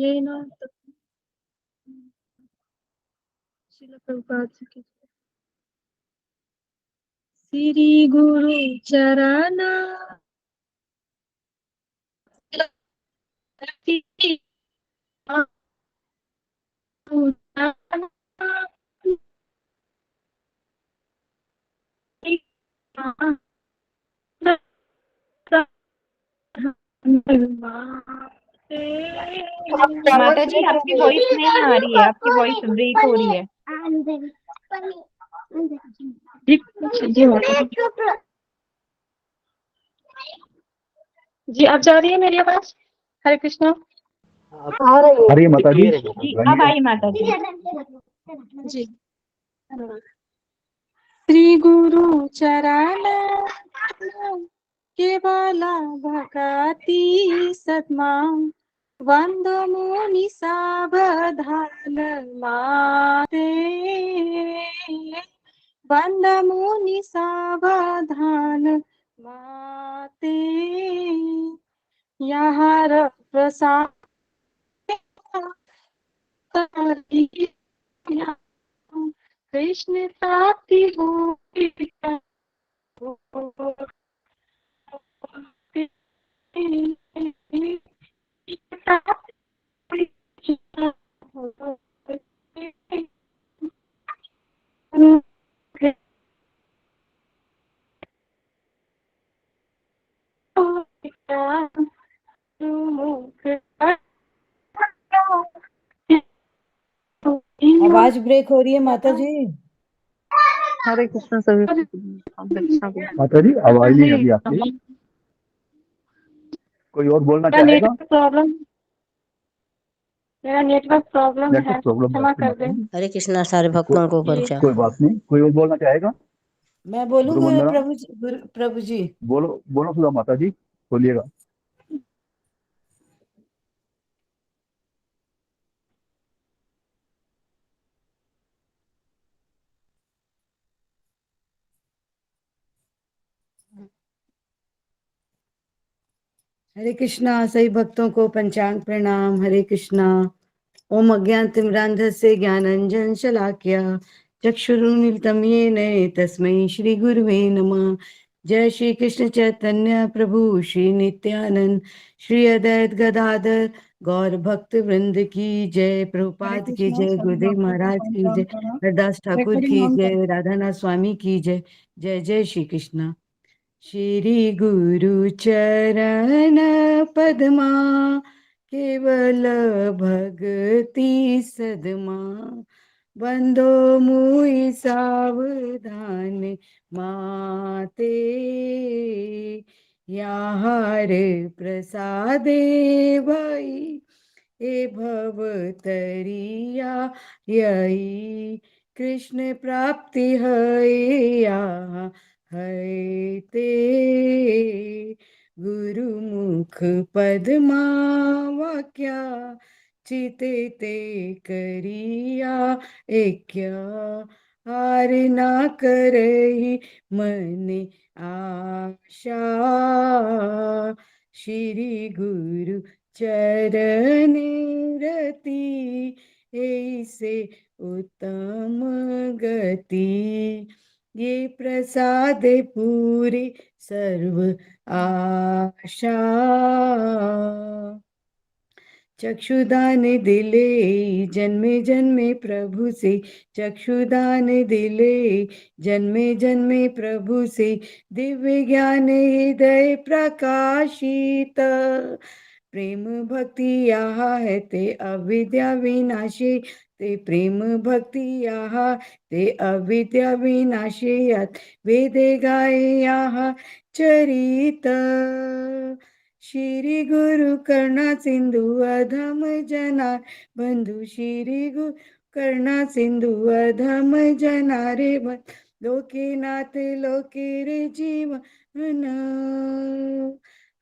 ये ना तो शिला प्रभुपाद की श्री गुरु चरण माता जी आपकी वॉइस नहीं आ रही है, आपकी वॉइस ब्रेक हो रही है। जी, अब जा रही है मेरी आवाज? हरे कृष्णा। आ रही है माता जी। जी अब आई माता जी। जी, श्री गुरु चरण केवल भगति सद्मा वंद मुनि सावधान माते वंद मुनि सावधान माते यहाँ प्रसाद कृष्ण प्राप्ति हो आवाज ब्रेक हो रही है माता जी। हरे कृष्ण सभी माता जी आवाज नहीं आ रही आपकी। कोई और बोलना चाहेगा? प्रॉब्लम, मेरा नेटवर्क प्रॉब्लम है, प्रॉब्लम क्षमा कर दें। हरे कृष्णा सारे भक्तों को पंचांग। कोई बात नहीं, कोई और बोलना चाहेगा? मैं बोलूंगा गुरुवंदना। प्रभु जी। बोलो बोलो सुधा माता जी, बोलिएगा। हरे कृष्णा सभी भक्तों को पंचांग प्रणाम। हरे कृष्णा। ओम अज्ञानतिमिरान्धस्य ज्ञानाञ्जन शलाकया चक्षुरुन्मीलितं येन तस्मै श्री गुरुवे नमः। जय श्री कृष्ण चैतन्य प्रभु श्री नित्यानंद श्री अद्वैत गदाधर गौर भक्त वृंद की जय। प्रभुपाद की जय। गुरुदेव महाराज की जय। हरदास ठाकुर की जय। राधानाथ स्वामी की जय। जय जय श्री कृष्ण। श्री गुरु चरण पद्मा केवल भक्ति सदमा बंदो मुई सावधान माते याहार प्रसादे भाई ए भव तरिया यही कृष्ण प्राप्ति है यहाँ है ते गुरुमुख पद्मा वाक्या चिते ते करिया एक्या हार ना करही मन आशा श्री गुरु चरण रति ऐसे उत्तम गति ये प्रसाद पूरे सर्व आशा चक्षुदान दिले जन्मे जन्मे प्रभु से चक्षुदान दिले जन्मे जन्मे प्रभु से दिव्य ज्ञान हृदय प्रकाशित प्रेम भक्ति यहाँ है ते अविद्या विनाशी ते प्रेम भक्ति यहाँ ते अविद्या विनाशी वेदे गाय यहाँ चरित श्री गुरु करुणा सिंधु अधम जना बंधु श्री गुरु करुणा सिंधु अधम जना रे लोके नाथ लोके रे जीवन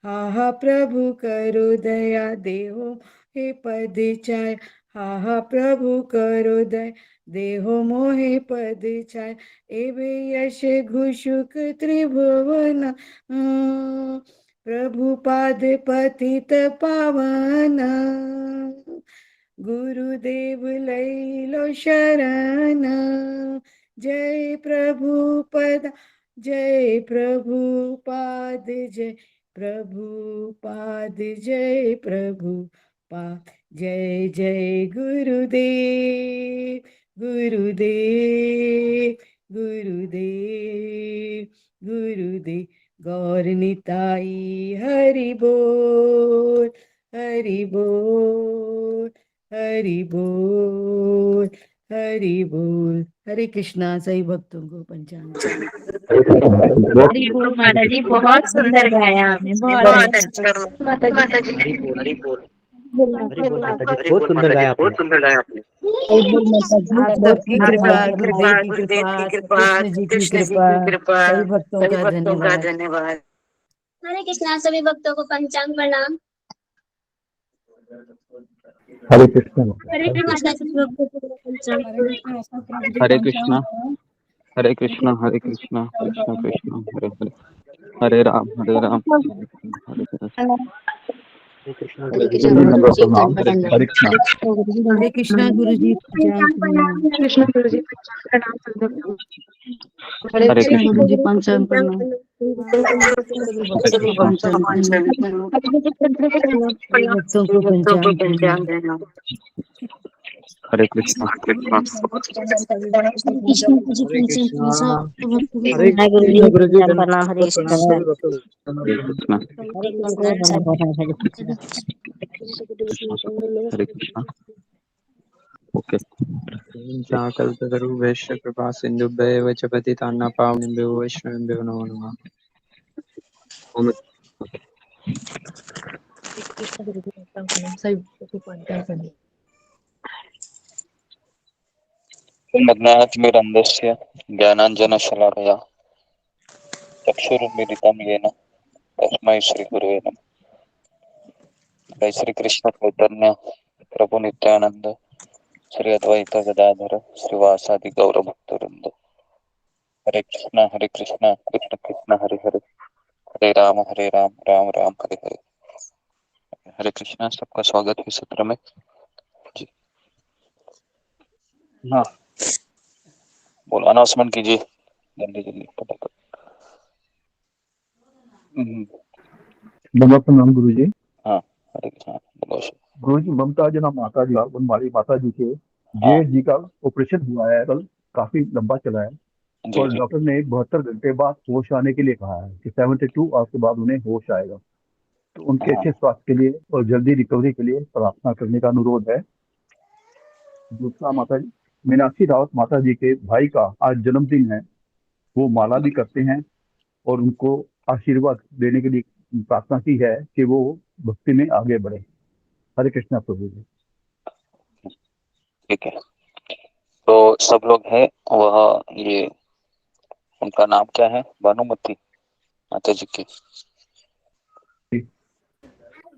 हा हा प्रभु करो दया देहो हे पद चाय हा हा प्रभु करो दया देहो मोहे पद चाय एवे यश घुषुक त्रिभुवन प्रभु पाद पतित पावन गुरुदेव लैलो शरण। जय प्रभुपद जय प्रभुपाद जय प्रभुपाद जय प्रभुपाद जय जय गुरुदेव गुरुदेव गुरुदेव गुरुदेव। गौर निताई हरि बोल हरि बोल हरि बोल हरि बोल। हरे कृष्णा। सही भक्तों को पंचांग। हरी बोल माता जी, बहुत सुंदर गाया आपने, बहुत अच्छा। माता जी। हरि बोल हरि बोल हरि हरि बोल माता जी, बहुत सुंदर गाया आपने। आप सबकी कृपा, गुरुदेव की कृपा, कृष्ण जी की कृपा, सभी भक्तों का धन्यवाद। हरे कृष्णा। सभी भक्तों को पंचांग प्रणाम। हरे कृष्ण। हरे कृष्णा। सभी भक्तों को पंचांग हरे कृष्णा हरे कृष्णा हरे कृष्णा कृष्ण कृष्ण हरे हरे, हरे राम हरे राम हरे कृष्ण। हरे कृष्णा हरे गुरु जी। कृष्ण गुरु जी प्रणाम। हरे हरे कृष्ण। हरे कृष्णा गुरु जी। पंचांग प्रणाम। कृष्ण गुरु जी पंचांग प्रणाम। हरे कृष्ण कृष्ण गुरु जी पंचांग प्रणाम। सभी हरे भक्तों को कृष्ण पंचांग प्रणाम। सभी भक्तों को पंचांग प्रणाम। हरे कृष्ण कृष्ण जी हरे पंचांग कृष्णा प्रणाम। हरे जय गुरु जी कृष्ण गुरु जी। पंचांग प्रणाम। हरे धन्यवाद कृष्ण प्रणाम सभी भक्तों को। हरे कृष्ण हरे कृष्ण हरे कृष्ण। हरे कृष्ण। ओके। कल्पतरु वैश्य कृपा सिंधुभ्येव च पतितानां पावनेभ्यो वैष्णवेभ्यो नमो नमः। कृष्ण गुरु जी पंचांग प्रणाम, सभी भक्तों को पंचांग प्रणाम। अज्ञानतिमिरन्धस्य ज्ञानाञ्जनशलाकया चक्षुरुन्मीलितं येन तस्मै श्रीगुरवे नमः। जय श्री कृष्ण चैतन्य प्रभु नित्यानंद श्री अद्वैत गदाधर श्रीवासादि गौर भक्तवृंद। हरे कृष्णा कृष्ण कृष्ण हरे हरे, हरे राम राम राम हरे हरे। हरे कृष्णा। सबका स्वागत है सत्र में जी। हाँ बोलो, अनाउंसमेंट कीजिए जल्दी जल्दी फटाफट। नमः प्रणाम गुरु जी। हाँ हरे कृष्णा बोलो। गुरु जी, ममता जना माता जी हमारी माता जी के हाँ जेठ जी का ऑपरेशन हुआ है कल, काफी लंबा चला है जी और जी डॉक्टर ने 72 घंटे बाद होश आने के लिए कहा है कि 72 आवर्स के बाद उन्हें होश आएगा। तो उनके हाँ अच्छे स्वास्थ्य के लिए और जल्दी रिकवरी के लिए प्रार्थना करने का अनुरोध है। दूसरा, माता जी मीनाक्षी रावत माता जी के भाई का आज जन्मदिन है। वो माला भी करते हैं और उनको आशीर्वाद देने के लिए प्रार्थना की है कि वो भक्ति में आगे बढ़े। हरे कृष्णा प्रभु जी। ठीक है। तो सब लोग हैं वह, ये उनका नाम क्या है? भानुमति माता जी की।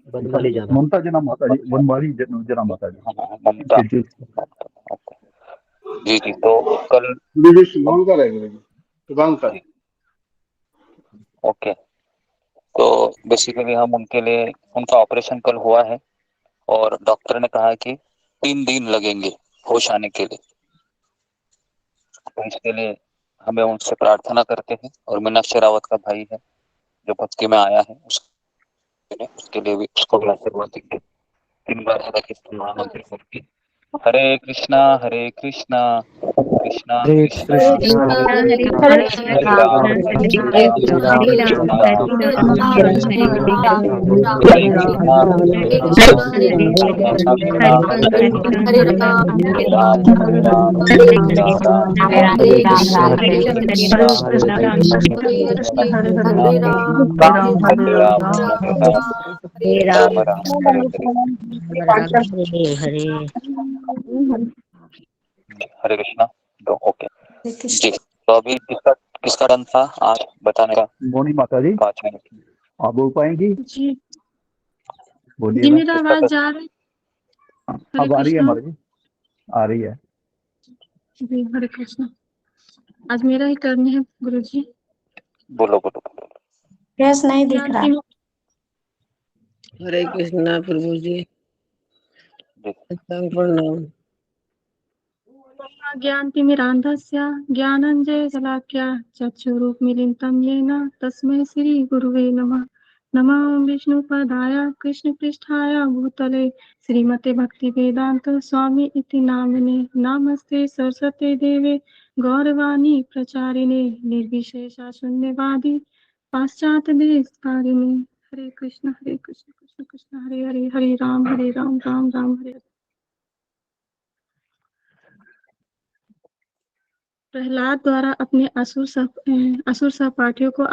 बनवाली जाना। ममता जना माता जी, बनवारी जना माता जी। हाँ, ममता। ओके। जी जी। तो कल शुभंकर है गुरु जी, शुभंकर। ओके। तो बेसिकली हम उनके लिए, उनका ऑपरेशन कल हुआ है और डॉक्टर ने कहा कि 3 दिन लगेंगे होश आने के लिए। तो इसके लिए हमें उनसे प्रार्थना करते हैं और मीनाक्षी रावत का भाई है जो भक्ति में आया है, उसके लिए भी उसको भी आशीर्वाद देंगे। 3 बार हरे कृष्ण महामंत्र करके। हरे कृष्णा कृष्णा हरे कृष्णा हरे कृष्णा कृष्णा हरे हरे कृष्णा हरे कृष्णा हरे कृष्ण राम हरे कृष्ण कृष्ण हरे कृष्ण राम हरे हरे राम राम हरे हरे राम राम राम राम हरे हरे हरे, राम हरे राम हरे कृष्णा हरे। हरे हरे कृष्णा कृष्णा हरे कृष्णा कृष्णा कृष्ण कृष्णा कृष्ण हरे राम हरे हरे राम राम हरे राम राम हरे राम हरे। राम हरे कृष्णा हरे हरे कृष्णा कृष्णा हरे कृष्णा हरे हरे कृष्णा हरे कृष्णा राम हरे हरे राम राम हरे राम राम राम हरे राम हरे। राम हरे हरे। हरे हरे। हरे कृष्णा। तो ओके जी। तो अभी किसका किसका रन था आज बताने का? मोनी माता जी 5 मिनट। आप बोल पाएंगी? जी बोलिए जी मैम। मेरा आवाज जा रहा है? हरे अब आ रही है कृष्णा माता जी, आ रही है। जी। हरे कृष्णा। आज मेरा ही करने है गुरु जी। बोलो बोलो बोलो। यस नहीं दिख रहा। हरे कृष्णा प्रभु जी। संपूर्ण ज्ञानतिमिरान्धस्य ज्ञानञ्जनशलाकया चक्षुरुन्मीलितं येन तस्मै श्रीगुरुवे नमः। नमो विष्णुपदाय कृष्णपृष्ठाय भूतले श्रीमते भक्तिवेदान्त स्वामी इति नामिने। नमस्ते सरस्वती देवे गौरवाणी प्रचारिणे निर्विशेषा शून्यवादी पाश्चात्यदेशकारिणे। हरे कृष्ण कृष्ण कृष्ण हरे हरे, हरे राम राम राम हरे हरे। प्रहलाद द्वारा अपने असुर सहपाठियों को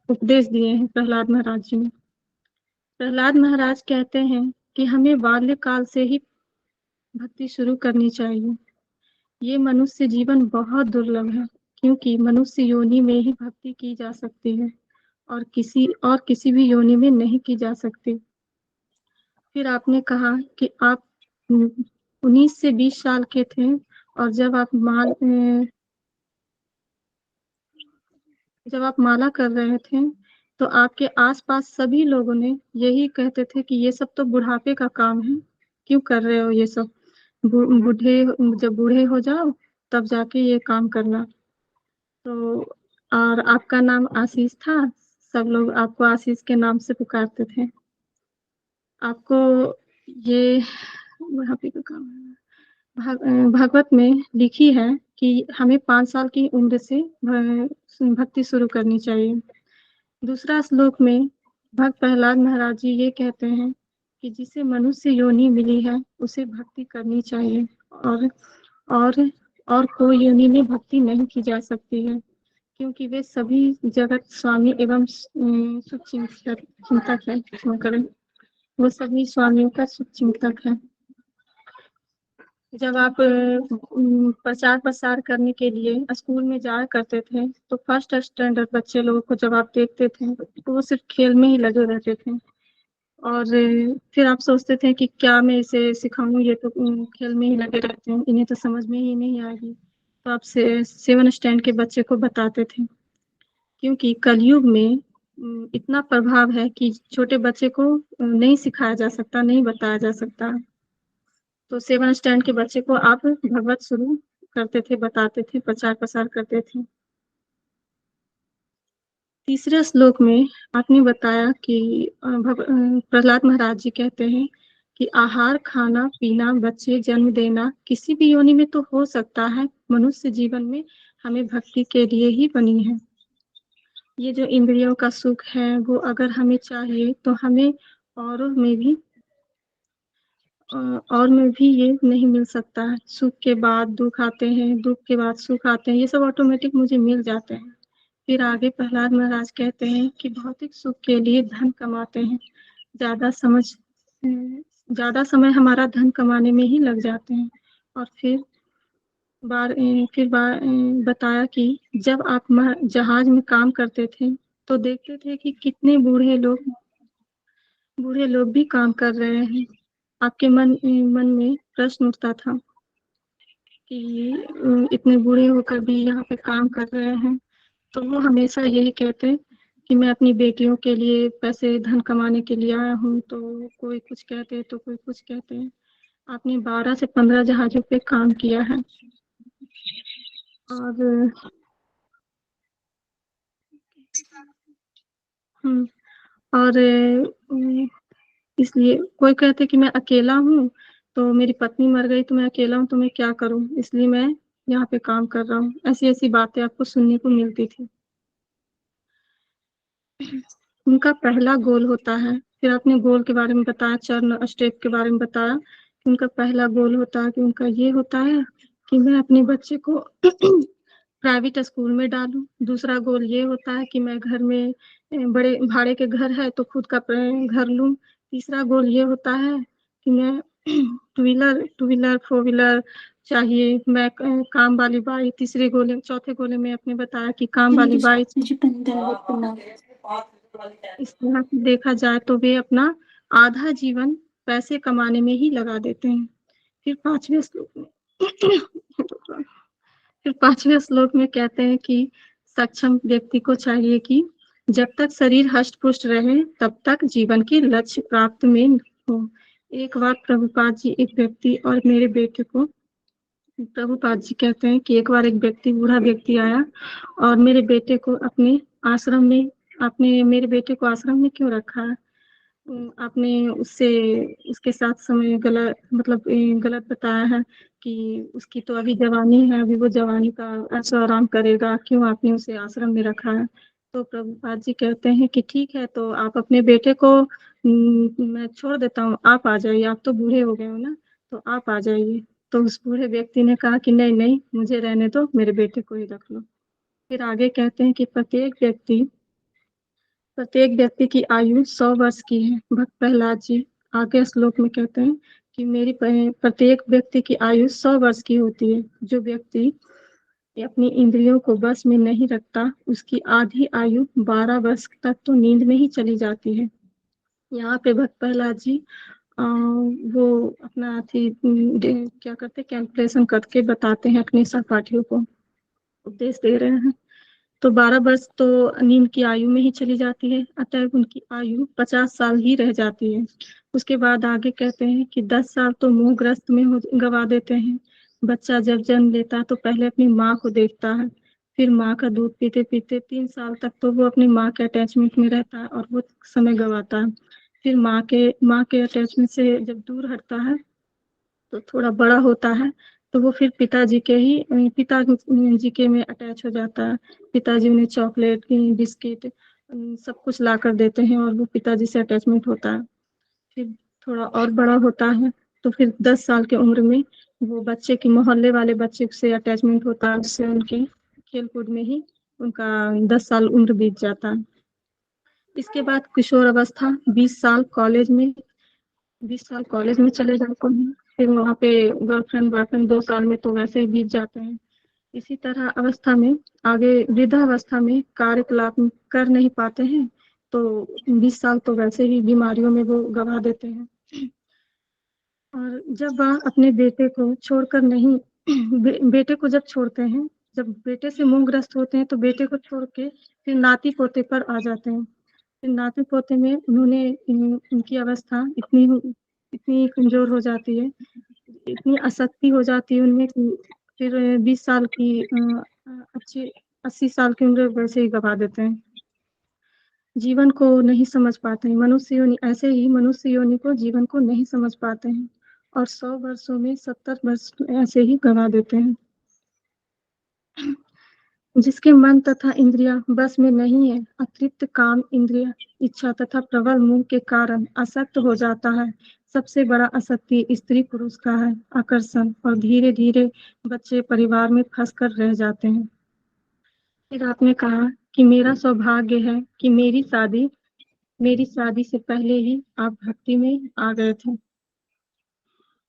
उपदेश दिए हैं प्रहलाद महाराज जी ने। प्रहलाद महाराज कहते हैं कि हमें बाल्यकाल से ही भक्ति शुरू करनी चाहिए। ये मनुष्य जीवन बहुत दुर्लभ है, क्योंकि मनुष्य योनि में ही भक्ति की जा सकती है और किसी भी योनि में नहीं की जा सकती। फिर आपने कहा कि आप 19 से 20 साल के थे और जब आप माला कर रहे थे तो आपके आसपास सभी लोगों ने यही कहते थे कि ये सब तो बुढ़ापे का काम है, क्यों कर रहे हो ये सब, जब बूढ़े हो जाओ तब जाके ये काम करना। तो और आपका नाम आशीष था, सब लोग आपको आशीष के नाम से पुकारते थे। आपको ये बुढ़ापे का काम है। भागवत में लिखी है कि हमें 5 साल की उम्र से भक्ति शुरू करनी चाहिए। दूसरा श्लोक में भक्त प्रहलाद महाराज जी ये कहते हैं कि जिसे मनुष्य योनि मिली है उसे भक्ति करनी चाहिए और कोई योनि में भक्ति नहीं की जा सकती है, क्योंकि वे सभी जगत स्वामी एवं शुभचिंतक है। वो सभी स्वामियों का शुभचिंतक है। जब आप प्रचार प्रसार करने के लिए स्कूल में जाया करते थे तो फर्स्ट स्टैंडर्ड बच्चे लोगों को जब आप देखते थे तो वो सिर्फ खेल में ही लगे रहते थे और फिर आप सोचते थे कि क्या मैं इसे सिखाऊं, ये तो खेल में ही लगे रहते हैं, इन्हें तो समझ में ही नहीं आएगी। तो आप 7 स्टैंड के बच्चे को बताते थे, क्योंकि कलयुग में इतना प्रभाव है कि छोटे बच्चे को नहीं सिखाया जा सकता, नहीं बताया जा सकता। तो 7 स्टैंड के बच्चे को आप भगवत शुरू करते थे, बताते थे, प्रचार प्रसार करते थे। तीसरे श्लोक में आपने बताया कि प्रहलाद महाराज जी कहते हैं कि आहार, खाना, पीना, बच्चे जन्म देना किसी भी योनि में तो हो सकता है, मनुष्य जीवन में हमें भक्ति के लिए ही बनी है। ये जो इंद्रियों का सुख है वो अगर हमें चाहिए तो हमें और में भी ये नहीं मिल सकता है। सुख के बाद दुख आते हैं, दुख के बाद सुख आते हैं, ये सब ऑटोमेटिक मुझे मिल जाते हैं। फिर आगे प्रहलाद महाराज कहते हैं कि भौतिक सुख के लिए धन कमाते हैं, ज्यादा समय हमारा धन कमाने में ही लग जाते हैं। और फिर बताया कि जब आप जहाज में काम करते थे तो देखते थे कि कितने बूढ़े लोग भी काम कर रहे हैं। आपके मन में प्रश्न उठता था कि इतने बूढ़े होकर भी यहाँ पे काम कर रहे हैं। तो वो हमेशा यही कहते कि मैं अपनी बेटियों के लिए पैसे धन कमाने के लिए आया हूँ। तो कोई कुछ कहते तो कोई कुछ कहते हैं। आपने 12 से 15 जहाजों पे काम किया है और इसलिए कोई कहते कि मैं अकेला हूँ, तो मेरी पत्नी मर गई तो मैं अकेला हूँ तो मैं क्या करूँ, इसलिए मैं यहाँ पे काम कर रहा हूँ। ऐसी बातें आपको सुनने को मिलती थी। उनका पहला गोल होता है, फिर आपने गोल के बारे में बताया, चरण स्टेप के बारे में बताया कि उनका पहला गोल होता है कि उनका ये होता है कि मैं अपने बच्चे को प्राइवेट स्कूल में डालूं। दूसरा गोल ये होता है कि मैं घर में बड़े भाड़े के घर है तो खुद का घर लूं। तीसरा गोल ये होता है कि मैं 2 व्हीलर 4 व्हीलर चाहिए, मैं काम वाली बाई। चौथे गोले में आपने बताया कि काम वाली बाई। इस तरह देखा जाए तो वे अपना आधा जीवन पैसे कमाने में ही लगा देते हैं। फिर पांचवें श्लोक में कहते हैं कि सक्षम व्यक्ति को चाहिए कि जब तक शरीर हष्ट पुष्ट रहे तब तक जीवन के लक्ष्य प्राप्त में हो। एक बार प्रभुपाद जी एक व्यक्ति और मेरे बेटे को, प्रभुपाद जी कहते हैं कि एक बार एक व्यक्ति, बूढ़ा व्यक्ति आया और मेरे बेटे को अपने आश्रम में, आपने मेरे बेटे को आश्रम में क्यों रखा है? आपने उससे, उसके साथ समय गलत, मतलब गलत बताया है कि उसकी तो अभी जवानी है, अभी वो जवानी का ऐशो आराम करेगा, क्यों आपने उसे आश्रम में रखा है? तो प्रभुपाद जी कहते हैं कि ठीक है, तो आप अपने बेटे को मैं छोड़ देता हूँ, आप आ जाइए, आप तो बूढ़े हो गए हो ना, तो आप आ जाइए। तो उस बूढ़े व्यक्ति ने कहा कि नहीं नहीं, मुझे रहने दो, मेरे बेटे को ही रख लो। फिर आगे कहते हैं कि प्रत्येक व्यक्ति की आयु 100 वर्ष की है। भक्त प्रहलाद जी आगे श्लोक में कहते हैं कि मेरी प्रत्येक व्यक्ति की आयु 100 वर्ष की होती है। जो व्यक्ति अपनी इंद्रियों को बस में नहीं रखता, उसकी आधी आयु 12 वर्ष तक तो नींद में ही चली जाती है। यहाँ पे भक्त प्रहलाद जी वो अपना क्या करते, कैलकुलेशन करके बताते हैं, अपने सहपाठियों को उपदेश दे रहे हैं। तो 12 वर्ष तो नींद की आयु में ही चली जाती है, अतः उनकी आयु 50 साल ही रह जाती है। उसके बाद आगे कहते हैं कि 10 साल तो मोहग्रस्त में गवा देते हैं। बच्चा जब जन्म लेता है तो पहले अपनी माँ को देखता है, फिर माँ का दूध पीते पीते 3 साल तक तो वो अपनी माँ के अटैचमेंट में रहता है और वो समय गवाता है। फिर माँ के अटैचमेंट से जब दूर हटता है तो थोड़ा बड़ा होता है, तो वो फिर पिताजी के में अटैच हो जाता है। पिताजी उन्हें चॉकलेट, बिस्किट सब कुछ ला कर देते हैं और वो पिताजी से अटैचमेंट होता है। फिर थोड़ा और बड़ा होता है तो फिर 10 साल की उम्र में वो बच्चे की, मोहल्ले वाले बच्चे से अटैचमेंट होता है, उससे उनके खेल कूद में ही उनका 10 साल उम्र बीत जाता है। इसके बाद किशोर अवस्था, 20 साल कॉलेज में चले जाते हैं। फिर वहाँ पे गर्लफ्रेंड बॉयफ्रेंड 2 साल में तो वैसे ही बीत जाते हैं। इसी तरह अवस्था में आगे वृद्धावस्था में कार्यकलाप कर नहीं पाते हैं, तो 20 साल तो वैसे ही बीमारियों में वो गवा देते हैं। और जब वह अपने बेटे को छोड़कर नहीं बेटे को जब छोड़ते हैं, जब बेटे से मोहग्रस्त होते हैं तो बेटे को छोड़ के फिर नाती पोते पर आ जाते हैं। फिर नाती पोते में उनकी अवस्था इतनी कमजोर हो जाती है, इतनी आसक्ति हो जाती है उनमें कि फिर 20 साल की अच्छी 80 साल की उम्र वैसे ही गवा देते हैं। जीवन को नहीं समझ पाते हैं, ऐसे ही मनुष्य योनि को, जीवन को नहीं समझ पाते हैं और 100 वर्षों में 70 वर्ष ऐसे ही गवा देते हैं। जिसके मन तथा इंद्रिया बस में नहीं है, अतृप्त काम, इंद्रिय इच्छा तथा प्रबल मोह के कारण आसक्त हो जाता है। सबसे बड़ा आसक्ति स्त्री पुरुष का है, आकर्षण, और धीरे धीरे बच्चे परिवार में फंस कर रह जाते हैं। फिर आपने कहा कि मेरा सौभाग्य है कि मेरी शादी से पहले ही आप भक्ति में आ गए थे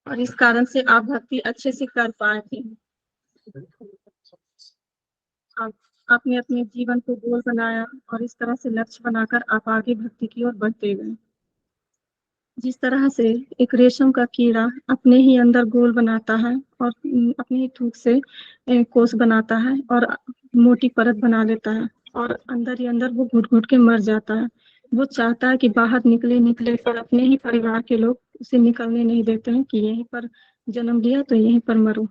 और इस कारण से आप भक्ति अच्छे से कर पाए थे। आपने अपने जीवन को गोल बनाया और इस तरह से लक्ष्य बनाकर आप आगे भक्ति की ओर बढ़ते गए। जिस तरह से एक रेशम का कीड़ा अपने ही अंदर गोल बनाता है और अपने ही थूक से कोष बनाता है और मोटी परत बना लेता है और अंदर ही अंदर वो घुट घुट के मर जाता है। वो चाहता है कि बाहर निकले पर अपने ही परिवार के लोग उसे निकलने नहीं देते हैं कि यहीं पर जन्म लिया तो यहीं पर मरो।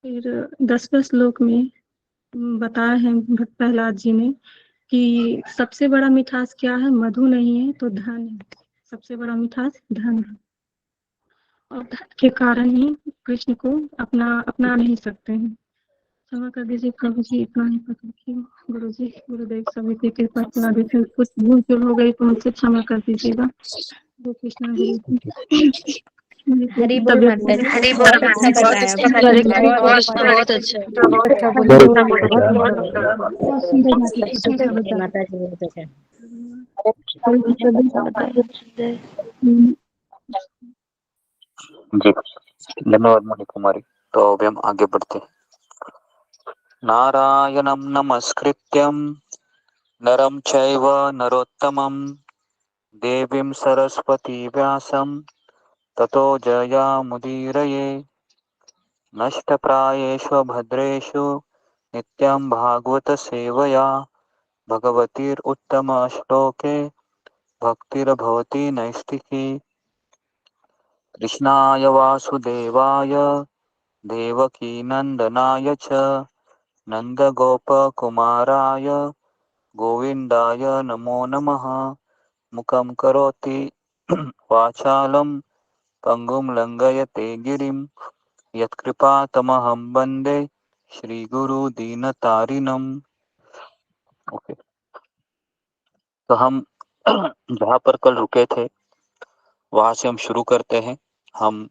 फिर 10वें श्लोक में बताया है भक्त प्रहलाद जी ने कि सबसे बड़ा मिठास क्या है? मधु नहीं है तो धन है। सबसे बड़ा मिठास धन है और धन के कारण ही कृष्ण को अपना नहीं सकते हैं। क्षमा कर दीजिए प्रभु जी, इतना ही पता कि गुरु जी, गुरुदेव सभी की कृपा करा देते, कुछ भूल चूक हो गई तो मुझसे क्षमा कर दीजिएगा। कृष्णा गुरु जी। हरि बोल माता जी, बहुत अच्छा बताया, बहुत अच्छा माता जी, बहुत अच्छा। जी धन्यवाद मणि कुमारी। तो अभी हम आगे बढ़ते हैं। नारायणं नमस्कृत्यं नरं चैव नरोत्तमं देवीं सरस्वती व्यासं ततो जयामुदीरये। नष्टप्रायेषु भद्रेषु नित्यं भागवत सेवया भगवतीरुत्तम श्लोके भक्तिर्भवति नैष्ठिकी। कृष्णाय वासुदेवाय देवकी नंदनाय च नंदगोपकुमाराय गोविंदाय नमो नमः। मुखं करोति वाचालं पंगुं लंघयते गिरिं यत्कृपातमहं वन्दे श्रीगुरु दीनतारिणम्। ओके, तो हम जहाँ पर कल रुके थे वहां से हम शुरू करते हैं। हम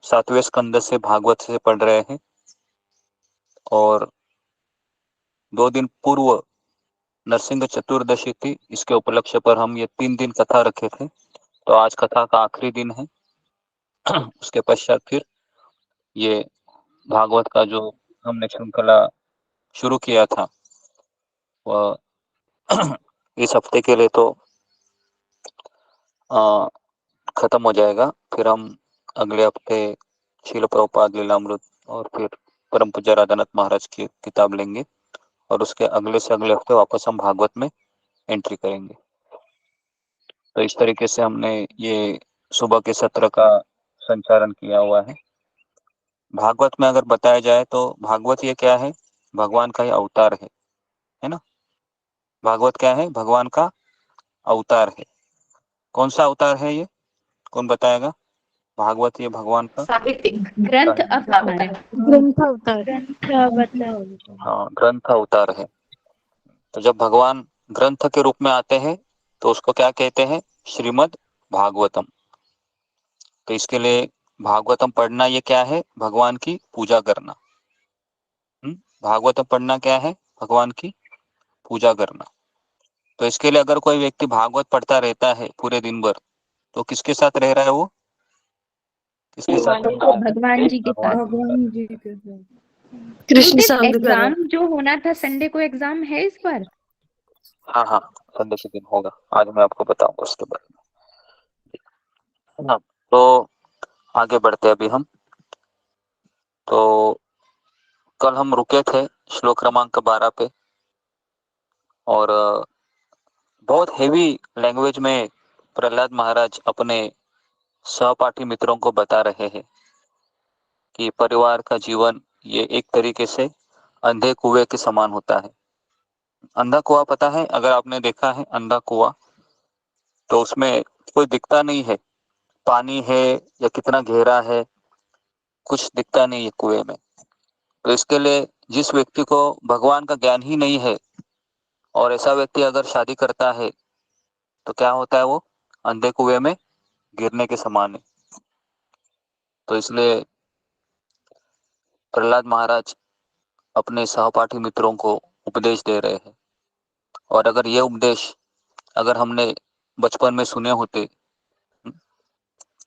7वें स्कंद से भागवत से पढ़ रहे हैं और 2 दिन पूर्व नरसिंह चतुर्दशी थी। इसके उपलक्ष्य पर हम ये 3 दिन कथा रखे थे। तो आज कथा का आखिरी दिन है। उसके पश्चात फिर ये भागवत का जो हमने श्रृंखला शुरू किया था वह इस हफ्ते के लिए तो खत्म हो जाएगा। फिर हम अगले हफ्ते शील प्रभुपाद लीलामृत और फिर परम पूज्य राधानाथ महाराज की किताब लेंगे और उसके अगले से अगले हफ्ते वापस हम भागवत में एंट्री करेंगे। तो इस तरीके से हमने ये सुबह के सत्र का संचालन किया हुआ है। भागवत में अगर बताया जाए तो भागवत ये क्या है? भगवान का ही अवतार है ना। भागवत क्या है? भगवान का अवतार है। कौन सा अवतार है ये? कौन बताएगा? भागवत ये भगवान का ग्रंथ अवतार है। ग्रंथ अवतार। हाँ, ग्रंथ अवतार है। तो जब भगवान ग्रंथ के रूप में आते हैं तो उसको क्या कहते हैं? श्रीमद् भागवतम। तो इसके लिए भागवतम पढ़ना ये क्या है? भगवान की पूजा करना। भागवतम पढ़ना क्या है? भगवान की पूजा करना। तो इसके लिए अगर कोई व्यक्ति भागवत पढ़ता रहता है पूरे दिन भर तो किसके साथ रह रहा है? वो किसके साथ? भगवान जी के साथ। भगवान जी के साथ। कृष्ण संग कर रहा एग्जाम जो होना था संडे को, एग्जाम है इस बार? हाँ हाँ, संडे के दिन होगा। आज मैं आपको बताऊंगा उसके बारे में। हाँ, तो आगे बढ़ते अभी हम। तो कल हम रुके थे श्लोक क्रमांक 12 पे और बहुत हेवी लैंग्वेज में प्रहलाद महाराज अपने सहपाठी मित्रों को बता रहे हैं कि परिवार का जीवन ये एक तरीके से अंधे कुएं के समान होता है। अंधा कुआं पता है? अगर आपने देखा है अंधा कुआं तो उसमें कोई दिखता नहीं है, पानी है या कितना गहरा है कुछ दिखता नहीं है कुएं में। तो इसके लिए जिस व्यक्ति को भगवान का ज्ञान ही नहीं है और ऐसा व्यक्ति अगर शादी करता है तो क्या होता है? वो अंधे कुएं में गिरने के समान है। तो इसलिए प्रहलाद महाराज अपने सहपाठी मित्रों को उपदेश दे रहे हैं। और अगर ये उपदेश अगर हमने बचपन में सुने होते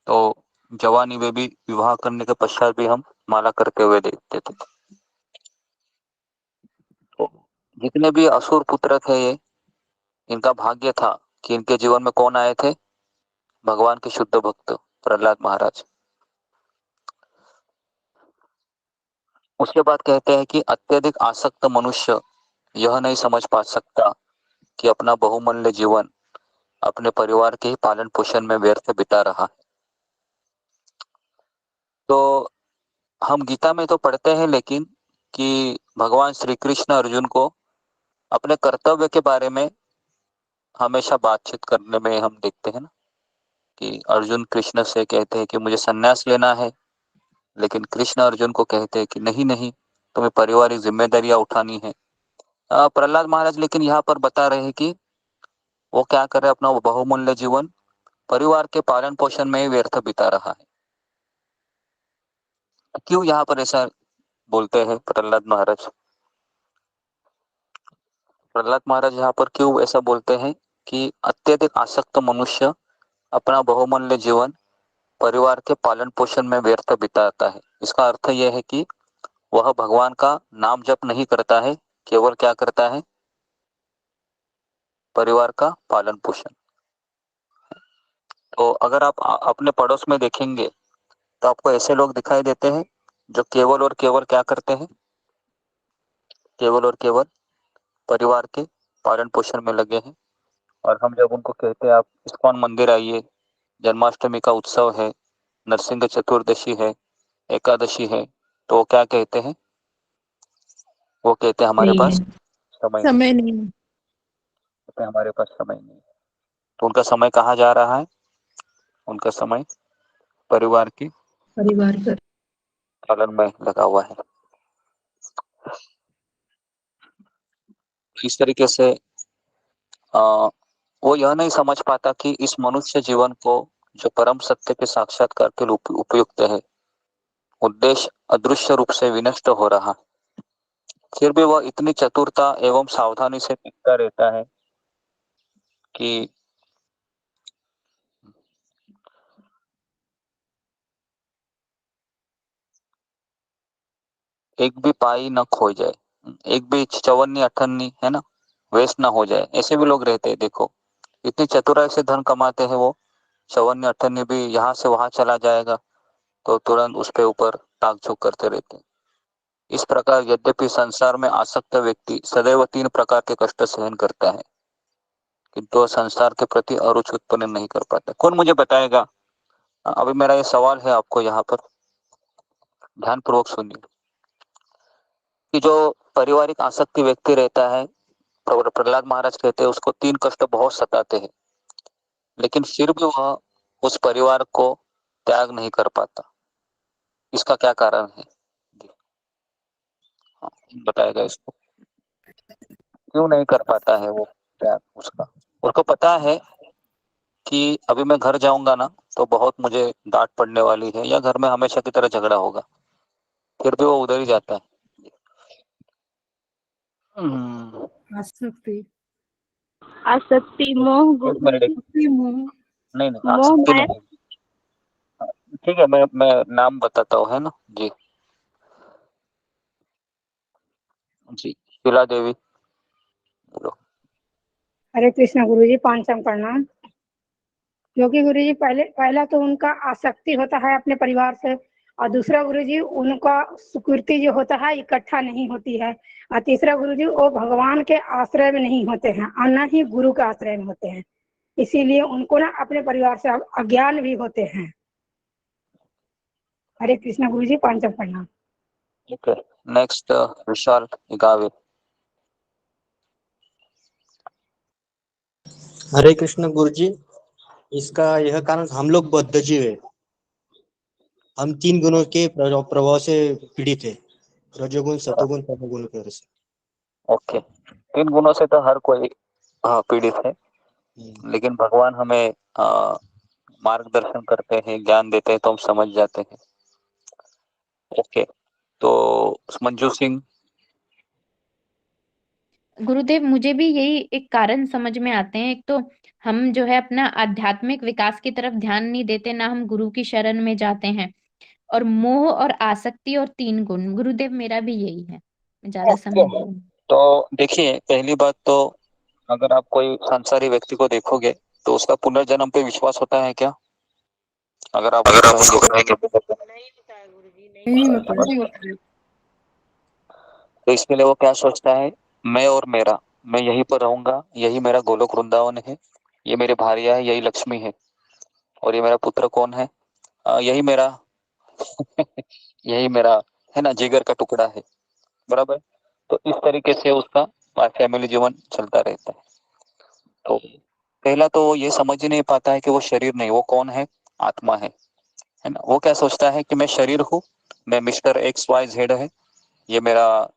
तो जवानी में भी विवाह करने के पश्चात भी हम माला करते हुए देखते थे। तो जितने भी असुर पुत्र थे ये, इनका भाग्य था कि इनके जीवन में कौन आए थे? भगवान के शुद्ध भक्त प्रहलाद महाराज। उसके बाद कहते हैं कि अत्यधिक आसक्त मनुष्य यह नहीं समझ पा सकता कि अपना बहुमूल्य जीवन अपने परिवार के ही पालन पोषण में व्यर्थ बिता रहा है। तो हम गीता में तो पढ़ते हैं लेकिन कि भगवान श्री कृष्ण अर्जुन को अपने कर्तव्य के बारे में हमेशा बातचीत करने में हम देखते हैं ना, कि अर्जुन कृष्ण से कहते हैं कि मुझे संन्यास लेना है, लेकिन कृष्ण अर्जुन को कहते हैं कि नहीं नहीं, तुम्हें पारिवारिक जिम्मेदारियां उठानी है। प्रहलाद महाराज लेकिन यहाँ पर बता रहे हैं कि वो क्या कर रहे हैं? अपना बहुमूल्य जीवन परिवार के पालन पोषण में ही व्यर्थ बिता रहा है। क्यों यहाँ पर ऐसा बोलते हैं प्रहलाद महाराज? प्रहलाद महाराज यहाँ पर क्यों ऐसा बोलते हैं कि अत्यधिक आसक्त मनुष्य अपना बहुमूल्य जीवन परिवार के पालन पोषण में व्यर्थ बिताता है? इसका अर्थ यह है कि वह भगवान का नाम जप नहीं करता है, केवल क्या करता है? परिवार का पालन पोषण। तो अगर आप अपने पड़ोस में देखेंगे तो आपको ऐसे लोग दिखाई देते हैं जो केवल और केवल क्या करते हैं? केवल और केवल परिवार के पालन पोषण में लगे हैं। और हम जब उनको कहते हैं आप इस्कॉन मंदिर आइए, जन्माष्टमी का उत्सव है, नरसिंह चतुर्दशी है, एकादशी है, तो वो क्या कहते हैं? वो कहते हैं हमारे नहीं पास है, समय नहीं, समय नहीं है। कहते हैं हमारे पास समय नहीं है। तो उनका समय कहाँ जा रहा है? उनका समय परिवार की परिवार पर। पालन में लगा हुआ है। इस तरीके से वो यह नहीं समझ पाता कि इस मनुष्य जीवन को जो परम सत्य के साक्षात्कार के लिए उपयुक्त है, उद्देश्य अदृश्य रूप से विनष्ट हो रहा, फिर भी वह इतनी चतुरता एवं सावधानी से टिकता रहता है कि एक भी पाई न खो जाए, एक भी चवन्नी अठन्नी है ना वेस्ट ना हो जाए। ऐसे भी लोग रहते हैं, देखो इतनी चतुराई से धन कमाते हैं वो, चवन्नी अठन्नी भी यहाँ से वहां चला जाएगा तो तुरंत उसके ऊपर टाक झोंक करते रहते हैं। इस प्रकार यद्यपि संसार में आसक्त व्यक्ति सदैव 3 प्रकार के कष्ट सहन करता है, किंतु संसार के प्रति अरुचि उत्पन्न नहीं कर पाता। कौन मुझे बताएगा? अभी मेरा ये सवाल है आपको, यहाँ पर ध्यान पूर्वक सुनिए कि जो पारिवारिक आसक्ति व्यक्ति रहता है, प्रहलाद महाराज कहते हैं उसको 3 कष्ट बहुत सताते हैं, लेकिन फिर भी वह उस परिवार को त्याग नहीं कर पाता। इसका क्या कारण है? बताएगा इसको, क्यों नहीं कर पाता है वो त्याग उसका? उसको पता है कि अभी मैं घर जाऊंगा ना तो बहुत मुझे डांट पड़ने वाली है, या घर में हमेशा की तरह झगड़ा होगा, फिर भी वो उधर ही जाता है। आसक्ति आसक्ति, मोह, एक मिनट, मोह नहीं नहीं मोह आसक्ति माया। नहीं, ठीक है मैं नाम बताता हूँ, है ना जी। जी शीला देवी बोलो। हरे कृष्ण गुरुजी, पांचम प्रणाम। क्योंकि गुरुजी पहला तो उनका आसक्ति होता है अपने परिवार से, और दूसरा गुरुजी उनका सुकृति जो होता है इकट्ठा नहीं होती है, और तीसरा गुरुजी वो भगवान के आश्रय में नहीं होते हैं और न ही गुरु के आश्रय में होते हैं, इसीलिए उनको ना अपने परिवार से अज्ञान भी होते हैं। हरे कृष्ण गुरुजी, पांचम प्रणाम। ओके, नेक्स्ट विशाल गावे। हरे कृष्ण गुरुजी, इसका यह कारण हम लोग बद्धजीव है। हम 3 गुणों के प्रभाव से पीड़ित है, रजोगुण, सतोगुण, तमोगुण की वजह से। ओके, 3 गुणों से तो हर कोई पीड़ित है, लेकिन भगवान हमें मार्गदर्शन करते हैं, ज्ञान देते हैं तो हम समझ जाते हैं। ओके, तो मंजू सिंह। गुरुदेव, मुझे भी यही एक कारण समझ में आते हैं। एक तो हम जो है अपना आध्यात्मिक विकास की तरफ ध्यान नहीं देते, ना हम गुरु की शरण में जाते हैं, और मोह और आसक्ति और 3 गुण। गुरुदेव, मेरा भी यही है, मैं ज्यादा समय नहीं। तो देखिए, पहली बात तो अगर आप कोई संसारी व्यक्ति को देखोगे तो उसका पुनर्जन्म पे विश्वास होता है क्या? अगर आप उसको कहेंगे नहीं होता है। तो इसके लिए वो क्या सोचता है, मैं और मेरा, मैं यहीं पर रहूंगा, यही मेरा गोलोक वृंदावन है, ये मेरी भार्या है, यही लक्ष्मी है, और ये मेरा पुत्र कौन है? यही मेरा यही मेरा है ना जिगर का टुकड़ा है, बराबर। तो इस तरीके से उसका फैमिली जीवन चलता रहता है। तो पहला तो वो ये समझ ही नहीं पाता है कि वो शरीर नहीं, वो कौन है? आत्मा है ना। वो क्या सोचता है कि मैं शरीर हूँ, मैं मिस्टर XYZ है, ये मेरा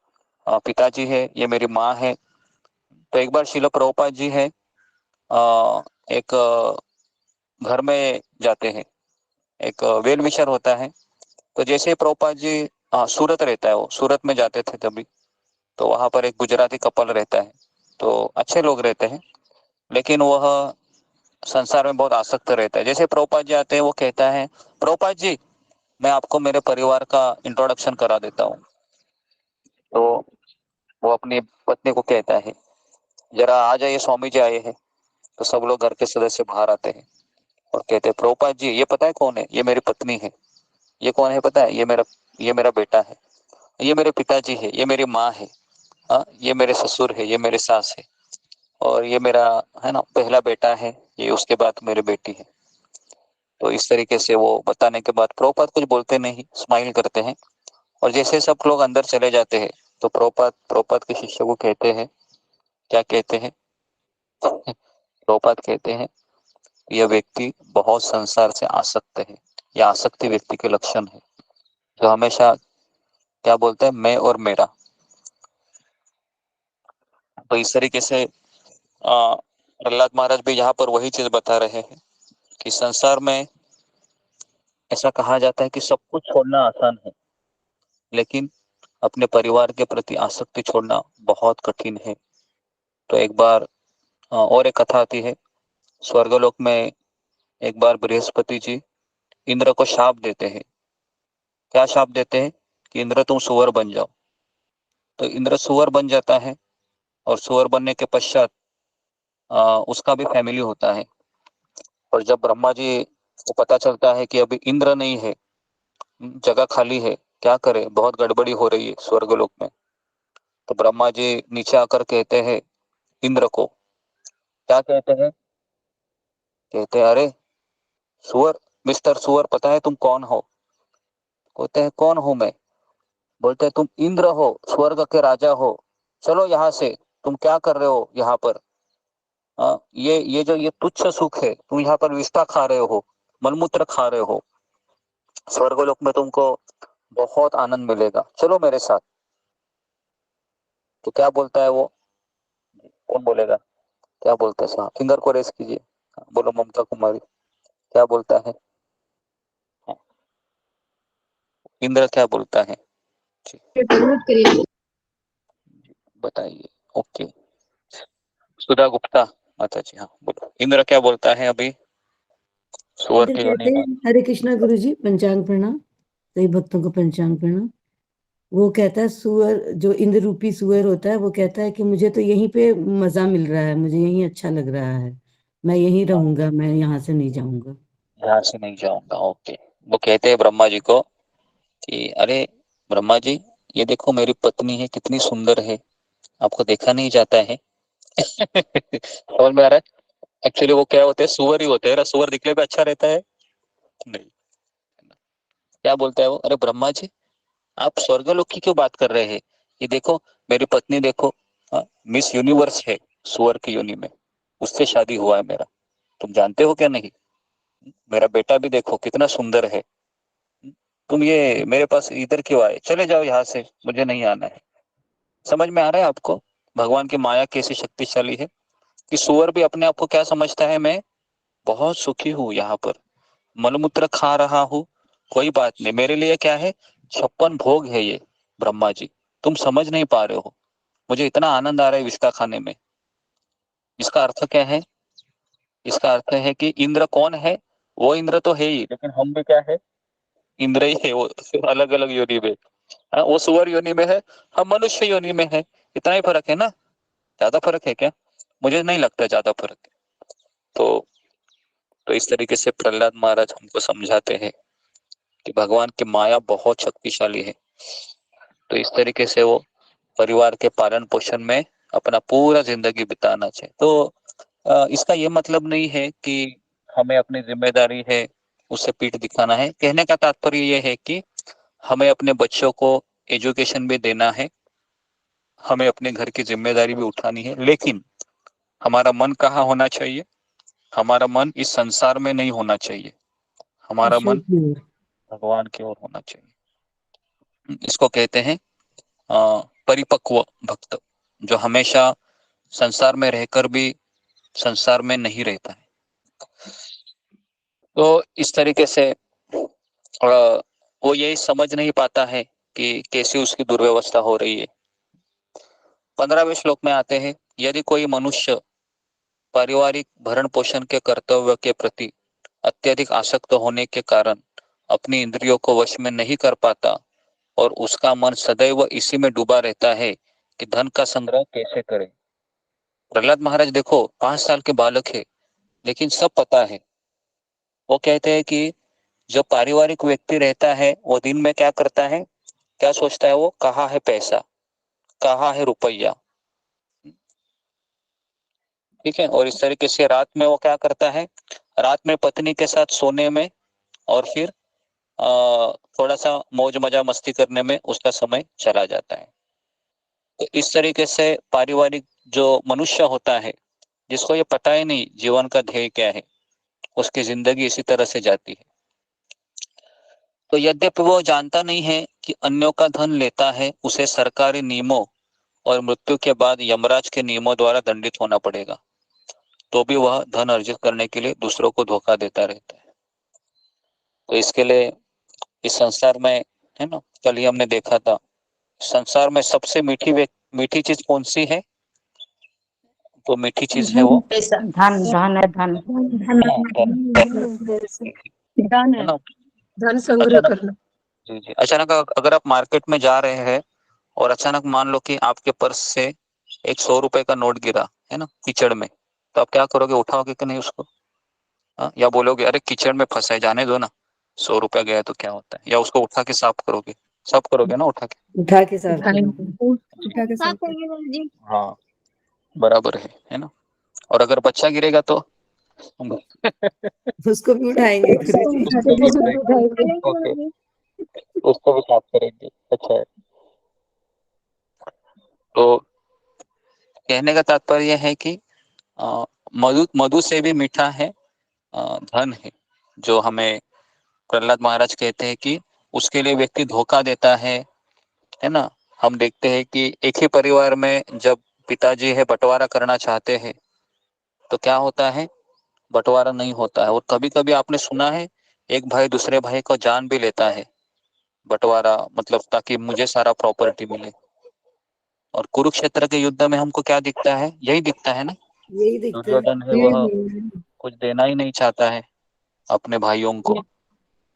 पिताजी है, ये मेरी माँ है। तो एक बार शिला प्रभुपाद जी है एक घर में जाते हैं, एक वेल विचार होता है। तो जैसे प्रभुपाद जी सूरत रहता है, वो सूरत में जाते थे तभी, तो वहां पर एक गुजराती कपल रहता है, तो अच्छे लोग रहते हैं, लेकिन वह संसार में बहुत आसक्त रहता है। जैसे प्रभुपाद जी आते हैं, वो कहता है, प्रभुपाद जी मैं आपको मेरे परिवार का इंट्रोडक्शन करा देता हूँ। तो वो अपनी पत्नी को कहता है, जरा आ जाइए, स्वामी जी आए हैं। तो सब लोग घर के सदस्य बाहर आते हैं और कहते हैं, प्रभुपाद जी ये पता है कौन है? ये मेरी पत्नी है। ये कौन है पता है? ये मेरा बेटा है। ये मेरे पिताजी है, ये मेरी माँ है, ये मेरे ससुर है, ये मेरे सास है और ये मेरा है ना पहला बेटा है, ये उसके बाद मेरी बेटी है। तो इस तरीके से वो बताने के बाद प्रभुपाद कुछ बोलते नहीं, स्माइल करते हैं। और जैसे सब लोग अंदर चले जाते हैं तो प्रभुपाद के शिष्य को कहते हैं, क्या कहते हैं? प्रभुपाद कहते हैं यह व्यक्ति बहुत संसार से आसक्त है, यह आसक्ति व्यक्ति के लक्षण है, जो हमेशा क्या बोलते हैं, मैं और मेरा। तो इस तरीके से प्रहलाद महाराज भी यहाँ पर वही चीज बता रहे हैं कि संसार में ऐसा कहा जाता है कि सब कुछ छोड़ना आसान है, लेकिन अपने परिवार के प्रति आसक्ति छोड़ना बहुत कठिन है। तो एक बार और एक कथा आती है, स्वर्गलोक में एक बार बृहस्पति जी इंद्र को शाप देते हैं। क्या शाप देते हैं? कि इंद्र तुम सुअर बन जाओ। तो इंद्र सुअर बन जाता है और सुअर बनने के पश्चात उसका भी फैमिली होता है। और जब ब्रह्मा जी को पता चलता है कि अभी इंद्र नहीं है, जगह खाली है, क्या करे, बहुत गड़बड़ी हो रही है स्वर्गलोक में, तो ब्रह्मा जी नीचे आकर कहते हैं इंद्र को, क्या कहते हैं? कहते हैं अरे सुअर, मिस्टर सुअर, पता है तुम कौन हो? कहते हैं कौन हूं मैं? बोलते हैं तुम इंद्र हो, स्वर्ग के राजा हो, चलो यहाँ से, तुम क्या कर रहे हो यहाँ पर? ये जो ये तुच्छ सुख है, तुम यहाँ पर विष्ठा खा रहे हो, मलमूत्र खा रहे हो, स्वर्गलोक में तुमको बहुत आनंद मिलेगा, चलो मेरे साथ। तो क्या बोलता है वो? कौन बोलेगा? क्या बोलता है? साहब फिंगर को रेस कीजिए, बोलो ममता कुमारी, क्या बोलता है? इंद्र क्या बोलता है? बताइए। ओके, सुधा गुप्ता माता जी, हाँ बोलो, इंद्र क्या बोलता है अभी सुअर इंद्र के कहते योनि में? हैं, हरे कृष्णा गुरु जी, पंचांग प्रणाम, सभी भक्तों को पंचांग प्रणाम। वो कहता है सुअर, जो इंद्र रूपी सुअर होता है, वो कहता है कि मुझे तो यहीं पे मजा मिल रहा है, मुझे यहीं अच्छा लग रहा है, मैं यहीं रहूंगा, मैं यहाँ से नहीं जाऊंगा। यहाँ से नहीं जाऊंगा। ओके, वो कहते हैं ब्रह्मा जी को कि अरे ब्रह्मा जी, ये देखो मेरी पत्नी है, कितनी सुंदर है, आपको देखा नहीं जाता है? समझ में आ रहा है? एक्चुअली वो क्या होते हैं, सुअर ही होते हैं। सुअर दिखने में अच्छा रहता है? नहीं। क्या बोलता है वो? अरे ब्रह्मा जी, आप स्वर्गलोक की क्यों बात कर रहे हैं? ये देखो मेरी पत्नी, देखो मिस यूनिवर्स है सुअर की योनि में, उससे शादी हुआ है मेरा, तुम जानते हो क्या? नहीं। मेरा बेटा भी देखो कितना सुंदर है, तुम ये मेरे पास इधर क्यों आए? चले जाओ यहाँ से, मुझे नहीं आना है। समझ में आ रहा है आपको भगवान की माया कैसी शक्तिशाली है? कि सुअर भी अपने आप को क्या समझता है, मैं बहुत सुखी हूँ यहाँ पर, मलमूत्र खा रहा हूँ, कोई बात नहीं, मेरे लिए क्या है, 56 भोग है ये। ब्रह्मा जी, तुम समझ नहीं पा रहे हो, मुझे इतना आनंद आ रहा है विष्ठा खाने में। इसका अर्थ क्या है? इसका अर्थ है कि इंद्र कौन है? वो इंद्र तो है ही, लेकिन हम भी क्या है, इंद्र ही है। वो अलग अलग योनि में, वो सुअर योनि में है, हम मनुष्य योनि में है। इतना ही फर्क है ना? ज्यादा फर्क है क्या? मुझे नहीं लगता ज्यादा फर्क है। तो इस तरीके से प्रहलाद महाराज हमको समझाते हैं कि भगवान की माया बहुत शक्तिशाली है। तो इस तरीके से वो परिवार के पालन पोषण में अपना पूरा जिंदगी बिताना चाहिए। तो इसका ये मतलब नहीं है कि हमें अपनी जिम्मेदारी है उससे पीठ दिखाना है। कहने का तात्पर्य ये है कि हमें अपने बच्चों को एजुकेशन भी देना है, हमें अपने घर की जिम्मेदारी भी उठानी है, लेकिन हमारा मन कहाँ होना चाहिए? हमारा मन इस संसार में नहीं होना चाहिए, हमारा ईश्वर मन की ओर। भगवान की ओर होना चाहिए। इसको कहते हैं परिपक्व भक्त, जो हमेशा संसार में रहकर भी संसार में नहीं रहता है। तो इस तरीके से वो यही समझ नहीं पाता है कि कैसी उसकी दुर्व्यवस्था हो रही है। 15वें श्लोक में आते हैं, यदि कोई मनुष्य पारिवारिक भरण पोषण के कर्तव्य के प्रति अत्यधिक आसक्त होने के कारण अपनी इंद्रियों को वश में नहीं कर पाता और उसका मन सदैव इसी में डूबा रहता है कि धन का संग्रह कैसे करे। प्रहलाद महाराज देखो 5 साल के बालक है, लेकिन सब पता है। वो कहते हैं कि जो पारिवारिक व्यक्ति रहता है वो दिन में क्या करता है, क्या सोचता है? वो कहाँ है पैसा, कहाँ है रुपया। ठीक है। और इस तरीके से रात में वो क्या करता है, रात में पत्नी के साथ सोने में और फिर थोड़ा सा मौज मजा मस्ती करने में उसका समय चला जाता है। तो इस तरीके से पारिवारिक जो मनुष्य होता है, जिसको ये पता ही नहीं जीवन का ध्येय क्या है, उसकी जिंदगी इसी तरह से जाती है। तो यद्यपि वो जानता नहीं है कि अन्यों का धन लेता है, उसे सरकारी नियमों और मृत्यु के बाद यमराज के नियमों द्वारा दंडित होना पड़ेगा, तो भी वह धन अर्जित करने के लिए दूसरों को धोखा देता रहता है। तो इसके लिए इस संसार में, है ना, कल ही हमने देखा था, संसार में सबसे मीठी चीज कौन सी है? तो मीठी चीज है वो धन धन है धन धन है है, ना। धन संग्रह अचानक, करना। जी जी, अचानक अगर आप मार्केट में जा रहे हैं और अचानक मान लो कि आपके पर्स से एक 100 रुपए का नोट गिरा, है ना, कीचड़ में, तो आप क्या करोगे? उठाओगे कि नहीं उसको? या बोलोगे अरे कीचड़ में फंसा है, जाने दो ना, 100 रुपया गया तो क्या होता है? या उसको उठा के साफ करोगे? साफ करोगे ना उठा के? उठा के साफ उठा करेंगे। उठा के साफ साफ करेंगे गुरुजी। हाँ, बराबर है ना। और अगर बच्चा गिरेगा तो उसको भी उठाएंगे गुरुजी। उसको भी उठाएंगे, ओके, उसको भी साफ करेंगे। अच्छा है। तो कहने का तात्पर्य है कि मधु मधु से भी मीठा है धन है, जो हमें प्रहलाद महाराज कहते हैं कि उसके लिए व्यक्ति धोखा देता है ना। हम देखते हैं कि एक ही परिवार में जब पिताजी है बंटवारा करना चाहते हैं तो क्या होता है? बंटवारा नहीं होता है। और कभी कभी आपने सुना है एक भाई दूसरे भाई को जान भी लेता है, बंटवारा मतलब ताकि मुझे सारा प्रॉपर्टी मिले। और कुरुक्षेत्र के युद्ध में हमको क्या दिखता है? यही दिखता है ना। यही दिखता है। दुर्योधन है वह कुछ देना ही नहीं चाहता है अपने भाइयों को,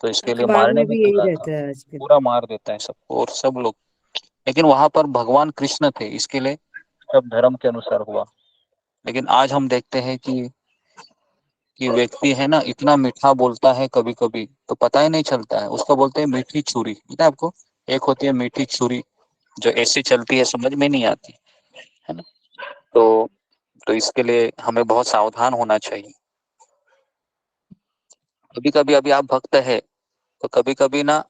तो इसके लिए अखबार मारने में भी भी यही चला था, रहता है आजकल। पूरा मार देता है सबको और सब लोग। लेकिन वहां पर भगवान कृष्ण थे, इसके लिए सब धर्म के अनुसार हुआ। लेकिन आज हम देखते हैं कि व्यक्ति है ना इतना मीठा बोलता है, कभी कभी तो पता ही नहीं चलता है। उसको बोलते हैं मीठी छुरी, पता है आपको? एक होती है मीठी छुरी जो ऐसी चलती है, समझ में नहीं आती, है ना। तो इसके लिए हमें बहुत सावधान होना चाहिए। कभी कभी अभी आप भक्त है तो कभी कभी ना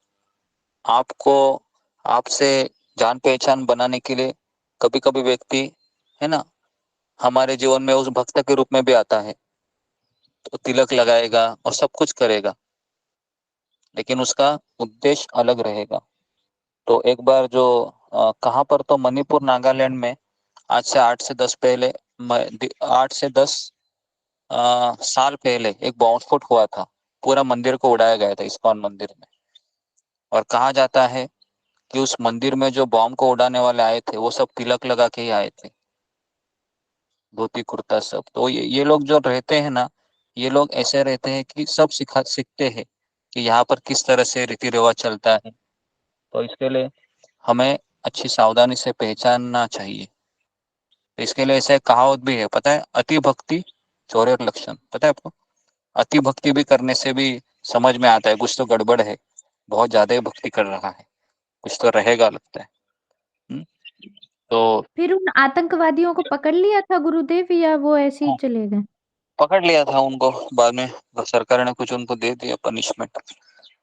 आपको आपसे जान पहचान बनाने के लिए कभी कभी व्यक्ति, है ना, हमारे जीवन में उस भक्त के रूप में भी आता है, तो तिलक लगाएगा और सब कुछ करेगा, लेकिन उसका उद्देश्य अलग रहेगा। तो एक बार जो कहाँ पर, तो मणिपुर नागालैंड में आज से 8 से 10 साल पहले एक बॉम्ब स्फोट हुआ था। पूरा मंदिर को उड़ाया गया था, इस्कॉन मंदिर में। और कहा जाता है कि उस मंदिर में जो बॉम्ब को उड़ाने वाले आए थे वो सब तिलक लगा के ही आए थे, धोती कुर्ता सब। तो ये लोग जो रहते हैं ना, ये लोग ऐसे रहते हैं कि सब सीखते हैं कि यहाँ पर किस तरह से रीति रिवाज चलता है। तो इसके लिए हमें अच्छी सावधानी से पहचानना चाहिए। तो इसके लिए ऐसा एक कहावत भी है, पता है? अति भक्ति चौर्य लक्षण, पता है आपको? अति भक्ति भी करने से भी समझ में आता है कुछ तो गड़बड़ है, बहुत ज्यादा ही भक्ति कर रहा है, कुछ तो रहेगा लगता है। तो फिर उन आतंकवादियों को पकड़ लिया था गुरुदेव, या वो ऐसे ही चले गए? पकड़ लिया था उनको, बाद में सरकार ने कुछ उनको दे दिया पनिशमेंट।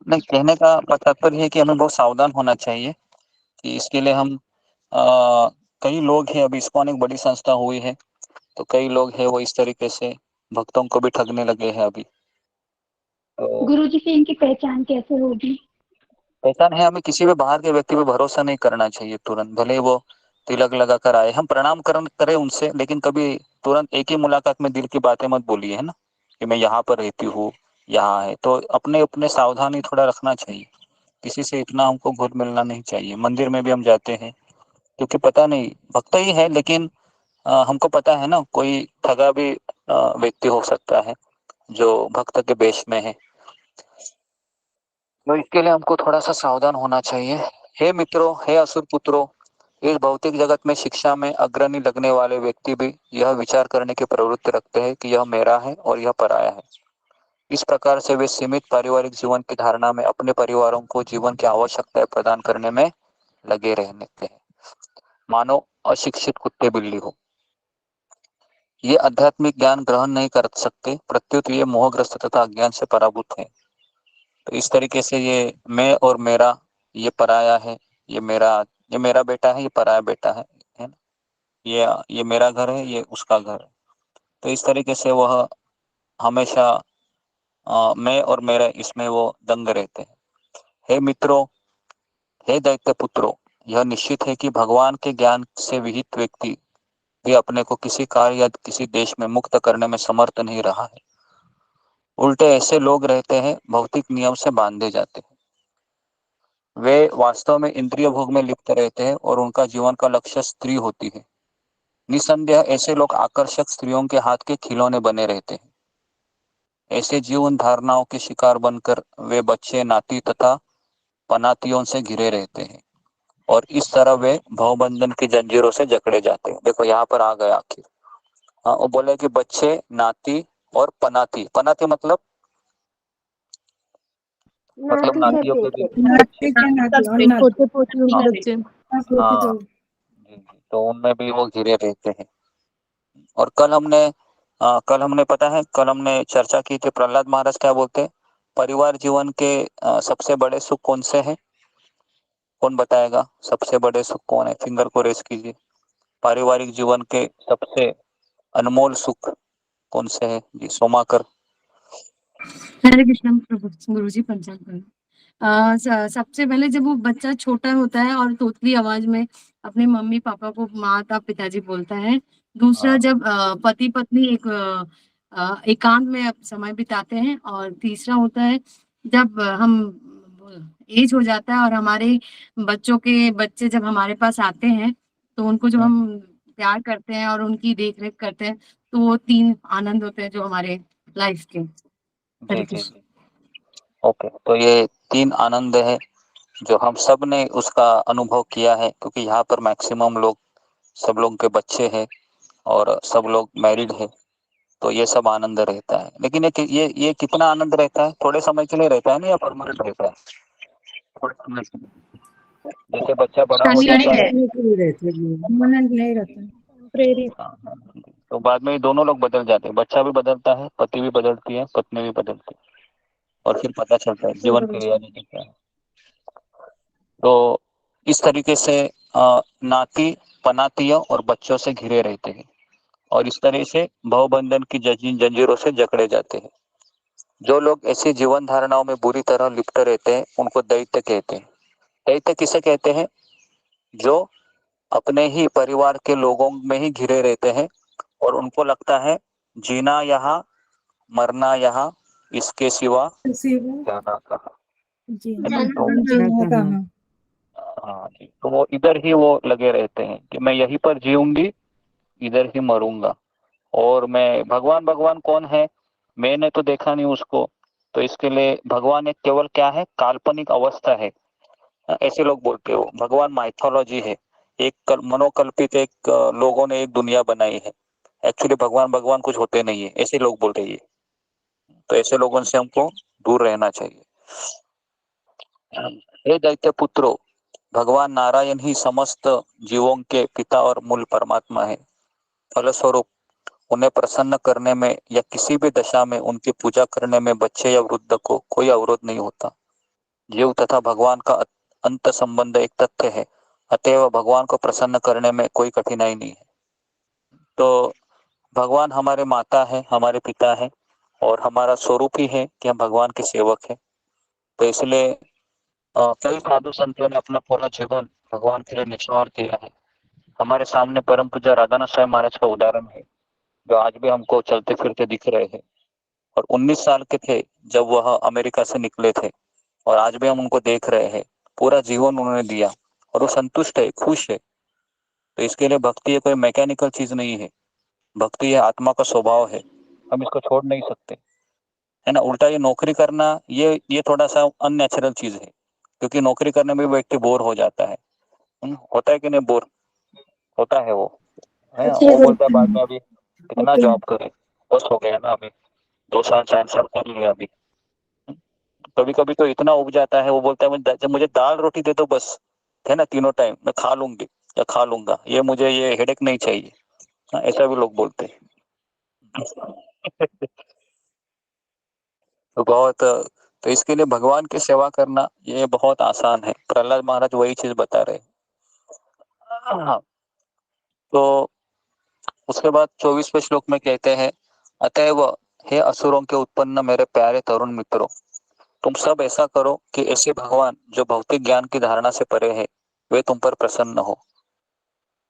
नहीं, कहने का तात्पर्य है कि हमें बहुत सावधान होना चाहिए कि इसके लिए हम कई लोग हैं, अभी इस्कॉन एक बड़ी संस्था हुई है तो कई लोग हैं वो इस तरीके से भक्तों को भी ठगने लगे हैं अभी। तो गुरुजी से इनकी पहचान कैसे होगी? पहचान है, हमें किसी भी बाहर के व्यक्ति पे भरोसा नहीं करना चाहिए तुरंत, भले वो तिलक लगा कर आए। हम प्रणाम करें उनसे, लेकिन कभी तुरंत एक ही मुलाकात में दिल की बातें मत बोलिए, है ना, कि मैं यहाँ पर रहती हूँ, यहाँ है। तो अपने अपने सावधानी थोड़ा रखना चाहिए, किसी से इतना हमको घुल मिलना नहीं चाहिए। मंदिर में भी हम जाते हैं क्योंकि पता नहीं, भक्त ही है लेकिन हमको पता है ना कोई ठगा भी व्यक्ति हो सकता है जो भक्त के वेश में है। तो इसके लिए हमको थोड़ा सा सावधान होना चाहिए। हे मित्रों, हे असुर पुत्रों, इस भौतिक जगत में शिक्षा में अग्रणी लगने वाले व्यक्ति भी यह विचार करने की प्रवृत्ति रखते हैं कि यह मेरा है और यह पराया है। इस प्रकार से वे सीमित पारिवारिक जीवन की धारणा में अपने परिवारों को जीवन की आवश्यकताएं प्रदान करने में लगे रहते हैं, मानो अशिक्षित कुत्ते बिल्ली हो। ये आध्यात्मिक ज्ञान ग्रहण नहीं कर सकते, प्रत्युत ये मोहग्रस्त तथा अज्ञान से पराभूत है। तो इस तरीके से ये मैं और मेरा, ये पराया है, ये मेरा बेटा है, ये पराया बेटा है ना, ये मेरा घर है, ये उसका घर है। तो इस तरीके से वह हमेशा मैं और मेरा इसमें वो दंग रहते हैं। हे मित्रों, हे दैत्य पुत्रों, यह निश्चित है कि भगवान के ज्ञान से विहित व्यक्ति भी अपने को किसी कार्य या किसी देश में मुक्त करने में समर्थ नहीं रहा है। उल्टे ऐसे लोग रहते हैं भौतिक नियम से बांधे जाते हैं। वे वास्तव में इंद्रिय भोग में लिप्त रहते हैं और उनका जीवन का लक्ष्य स्त्री होती है। निसंदेह ऐसे लोग आकर्षक स्त्रियों के हाथ के खिलौने बने रहते हैं। ऐसे जीवन धारणाओं के शिकार बनकर वे बच्चे, नाती तथा पनातियों से घिरे रहते हैं और इस तरह वे भवबंधन की जंजीरों से जकड़े जाते हैं। देखो यहाँ पर आ गए आखिर। हाँ, वो बोले कि बच्चे, नाती और पनाती। पनाती मतलब नातियों के भी बच्चे। पोते पोतियों के बच्चे। हाँ जी, तो उनमें भी वो घिरे रहते हैं। और कल हमने पता है, कल हमने चर्चा की थी, प्रहलाद महाराज क्या बोलते हैं, परिवार जीवन के सबसे बड़े सुख कौन से हैं? कौन बताएगा सबसे बड़े सुख कौन है? फिंगर को रेस कीजिए। पारिवारिक जीवन के सबसे अनमोल सुख कौन से है? जी सोमाकर। हरे कृष्ण प्रभु गुरु जी पंचांग। सबसे पहले जब वो बच्चा छोटा होता है और तोतली आवाज में अपने मम्मी पापा को माता पिताजी बोलता है। दूसरा, जब पति पत्नी एकांत में समय बिताते हैं। और तीसरा होता है जब हम एज हो जाता है और हमारे बच्चे जब हमारे पास आते हैं तो उनको जब हम प्यार करते हैं और उनकी देख रेख करते हैं, तो वो 3 आनंद होते हैं जो हमारे लाइफ के। हरे कृष्ण। ओके, तो ये 3 आनंद है जो हम सब ने उसका अनुभव किया है, क्योंकि यहाँ पर मैक्सिमम लोग, सब लोग के बच्चे हैं और सब लोग मैरिड है, तो ये सब आनंद रहता है। लेकिन ये कितना आनंद रहता है? थोड़े समय के लिए रहता है ना, या परमानेंट रहता है? थोड़े समय के लिए। जैसे बच्चा बड़ा हो जाता है नहीं रहता, प्रेरित। तो बाद में दोनों लोग बदल जाते हैं, बच्चा भी बदलता है, पति भी बदलती है, पत्नी भी बदलती है, और फिर पता चलता है जीवन की रियलिटी क्या है। तो इस तरीके से नाती, पनातियों और बच्चों से घिरे रहते हैं और इस तरह से भवबंधन की जंजीरों से जकड़े जाते हैं। जो लोग ऐसी जीवन धारणाओं में बुरी तरह लिप्त रहते हैं उनको दैत्य कहते हैं। दैत्य किसे कहते हैं? जो अपने ही परिवार के लोगों में ही घिरे रहते हैं और उनको लगता है जीना यहाँ, मरना यहाँ, इसके सिवा जाना कहाँ। हाँ जी, तो वो इधर ही वो लगे रहते हैं कि मैं यहीं पर जीऊंगी, इधर ही मरूंगा। और मैं भगवान, भगवान कौन है? मैंने तो देखा नहीं उसको, तो इसके लिए भगवान एक केवल क्या है? काल्पनिक अवस्था है। ऐसे लोग बोलते हो भगवान माइथोलॉजी है, एक मनोकल्पित, एक लोगों ने एक दुनिया बनाई है। एक्चुअली भगवान कुछ होते नहीं है, ऐसे लोग बोल रहे हैं। तो ऐसे लोगों से हमको दूर रहना चाहिए। हे दैत्य पुत्रों, भगवान नारायण ही समस्त जीवों के पिता और मूल परमात्मा है। फलस्वरूप उन्हें प्रसन्न करने में या किसी भी दशा में उनकी पूजा करने में बच्चे या वृद्ध को कोई अवरोध नहीं होता। जीव तथा भगवान का अंत संबंध एक तथ्य है, अतएव भगवान को प्रसन्न करने में कोई कठिनाई नहीं है। तो भगवान हमारे माता है, हमारे पिता है, और हमारा स्वरूप ही है कि हम भगवान के सेवक हैं। तो इसलिए कई साधु संतों ने अपना पूरा जीवन भगवान के लिए निछावर किया है। हमारे सामने परम पूज्य राधानाथ साहब महाराज का उदाहरण है, जो आज भी हमको चलते फिरते दिख रहे हैं। और 19 साल के थे जब वह अमेरिका से निकले थे, और आज भी हम उनको देख रहे हैं। पूरा जीवन उन्होंने दिया और वो संतुष्ट है, खुश है। तो इसके लिए भक्ति ये कोई मैकेनिकल चीज नहीं है, भक्ति ये आत्मा का स्वभाव है, हम इसको छोड़ नहीं सकते, है ना। उल्टा ये नौकरी करना, ये थोड़ा सा अननेचुरल चीज है, क्योंकि नौकरी करने में व्यक्ति बोर हो जाता है। होता है कि नहीं? बोर होता है वो, है ना? वो बोलता है बाद में अभी कितना जॉब करे, बस हो गया ना, अभी 2 साल 4 साल कर लिया अभी। कभी कभी तो इतना उब जाता है, वो बोलता है जब मुझे दाल रोटी दे दो बस, है ना, तीनों टाइम मैं खा लूंगी या खा लूंगा, ये मुझे ये हेडेक नहीं चाहिए। ऐसा भी लोग बोलते हैं। तो बहुत, तो इसके लिए भगवान की सेवा करना ये बहुत आसान है। प्रहलाद महाराज वही चीज बता रहे हैं। तो उसके बाद 24वें श्लोक में कहते हैं, अतएव हे असुरों के उत्पन्न मेरे प्यारे तरुण मित्रों, तुम सब ऐसा करो कि ऐसे भगवान जो भौतिक ज्ञान की धारणा से परे है वे तुम पर प्रसन्न हो।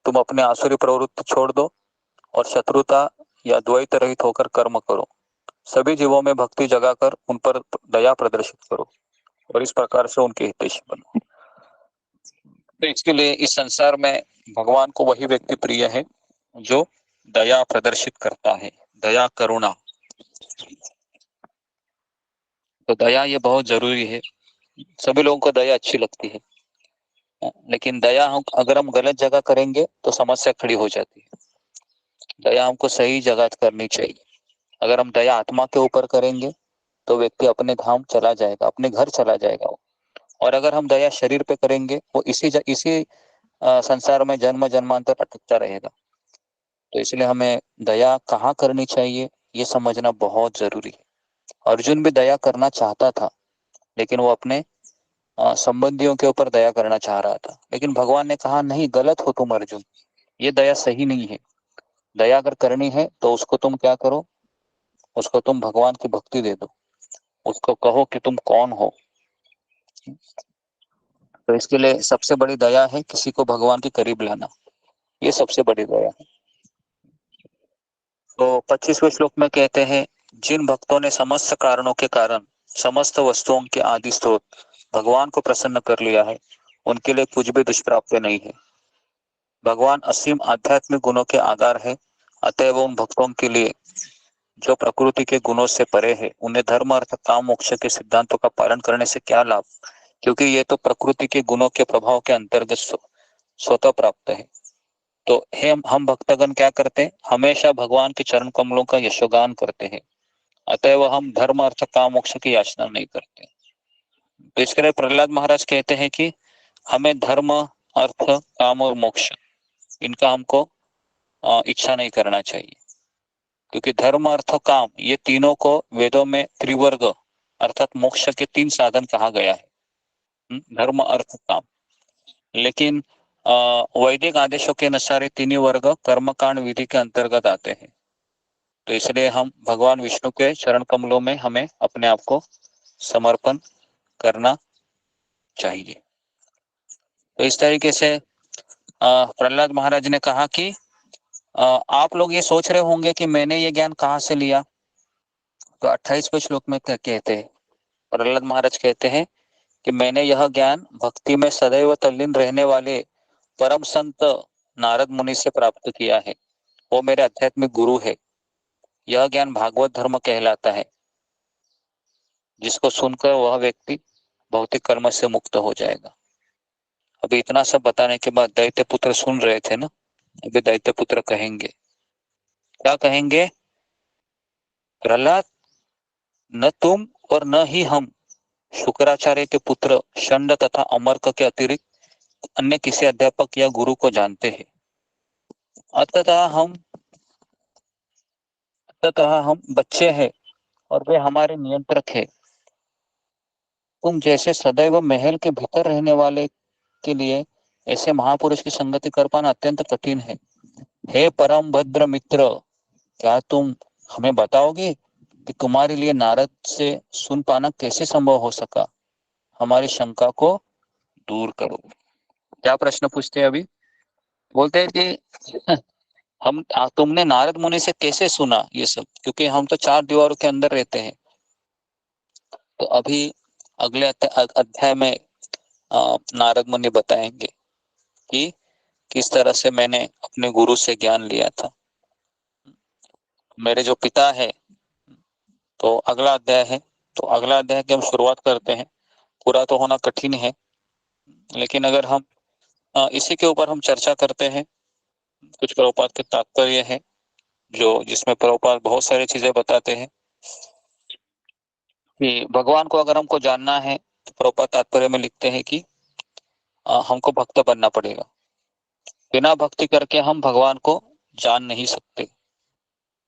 तुम अपने आसुरी प्रवृत्ति छोड़ दो और शत्रुता या द्वैत रहित होकर कर्म करो। सभी जीवों में भक्ति जगाकर उन पर दया प्रदर्शित करो और इस प्रकार से उनके हितैषी बनो। तो इसके लिए इस संसार में भगवान को वही व्यक्ति प्रिय है जो दया प्रदर्शित करता है, दया करुणा। तो दया ये बहुत जरूरी है। सभी लोगों को दया अच्छी लगती है, लेकिन दया हम अगर हम गलत जगह करेंगे तो समस्या खड़ी हो जाती है। दया हमको सही जगह करनी चाहिए। अगर हम दया आत्मा के ऊपर करेंगे तो व्यक्ति अपने धाम चला जाएगा, अपने घर चला जाएगा वो। और अगर हम दया शरीर पे करेंगे वो इसी संसार में जन्म जन्मांतर अटकता रहेगा। तो इसलिए हमें दया कहाँ करनी चाहिए ये समझना बहुत जरूरी है। अर्जुन भी दया करना चाहता था, लेकिन वो अपने संबंधियों के ऊपर दया करना चाह रहा था। लेकिन भगवान ने कहा नहीं, गलत हो तुम अर्जुन, ये दया सही नहीं है। दया अगर करनी है तो उसको तुम क्या करो, उसको तुम भगवान की भक्ति दे दो, उसको कहो कि तुम कौन हो। तो इसके लिए सबसे बड़ी दया है किसी को भगवान के करीब लाना, ये सबसे बड़ी दया है। तो 25वें श्लोक में कहते हैं, जिन भक्तों ने समस्त कारणों के कारण समस्त वस्तुओं के आदि स्रोत भगवान को प्रसन्न कर लिया है, उनके लिए कुछ भी दुष्प्राप्य नहीं है। भगवान असीम आध्यात्मिक गुणों के आधार है, अतएव उन भक्तों के लिए जो प्रकृति के गुणों से परे है, उन्हें धर्म अर्थ काम मोक्ष के सिद्धांतों का पालन करने से क्या लाभ, क्योंकि ये तो प्रकृति के गुणों के प्रभाव के अंतर्गत स्वतः प्राप्त है। तो हम भक्तगण क्या करते हैं, हमेशा भगवान के चरण कमलों का यशोगान करते हैं, अतएव हम धर्म अर्थ काम मोक्ष की याचना नहीं करते। तो इसके लिए प्रहलाद महाराज कहते हैं कि हमें धर्म अर्थ काम और मोक्ष इनका हमको इच्छा नहीं करना चाहिए, क्योंकि धर्म अर्थ काम ये तीनों को वेदों में त्रिवर्ग अर्थात मोक्ष के 3 साधन कहा गया है, धर्म अर्थ काम। लेकिन वैदिक आदेशों के अनुसार ये तीनों वर्ग कर्मकांड विधि के अंतर्गत आते हैं। तो इसलिए हम भगवान विष्णु के चरण कमलों में हमें अपने आप को समर्पण करना चाहिए। तो इस तरीके से प्रहलाद महाराज ने कहा कि आप लोग ये सोच रहे होंगे कि मैंने ये ज्ञान कहाँ से लिया। तो 28वें श्लोक में कहते हैं, प्रहलाद महाराज कहते हैं कि मैंने यह ज्ञान भक्ति में सदैव तल्लीन रहने वाले परम संत नारद मुनि से प्राप्त किया है, वो मेरे आध्यात्मिक गुरु है। यह ज्ञान भागवत धर्म कहलाता है, जिसको सुनकर वह व्यक्ति भौतिक कर्म से मुक्त हो जाएगा। अभी इतना सब बताने के बाद दैत्य पुत्र सुन रहे थे ना, अभी दैत्य पुत्र कहेंगे, क्या कहेंगे, प्रहलाद न तुम और न ही हम शुक्राचार्य के पुत्र षंड तथा अमर्क के अतिरिक्त अन्य किसी अध्यापक या गुरु को जानते हैं। अतः हम बच्चे हैं और वे हमारे नियंत्रक है। तुम जैसे सदैव महल के भीतर रहने वाले के लिए ऐसे महापुरुष की संगति कर पाना अत्यंत कठिन है। हे परम भद्र मित्र, क्या तुम हमें बताओगे कि तुम्हारे लिए नारद से सुन पाना कैसे संभव हो सका? हमारी शंका को दूर करो। क्या प्रश्न पूछते हैं अभी? बोलते हैं कि तुमने नारद मुनि से कैसे सुना ये सब, क्योंकि हम तो 4 दीवारों के अंदर रहते हैं। तो अभी अगले अध्याय में नारद मुनि बताएंगे कि किस तरह से मैंने अपने गुरु से ज्ञान लिया था, मेरे जो पिता है। तो अगला अध्याय है, तो अगला अध्याय की हम शुरुआत करते हैं। पूरा तो होना कठिन है, लेकिन अगर हम इसी के ऊपर हम चर्चा करते हैं। कुछ प्रभुपाद के तात्पर्य है जिसमें प्रभुपाद बहुत सारी चीजें बताते हैं कि भगवान को अगर हमको जानना है तो प्रभुपाद तात्पर्य में लिखते हैं कि हमको भक्त बनना पड़ेगा। बिना भक्ति करके हम भगवान को जान नहीं सकते।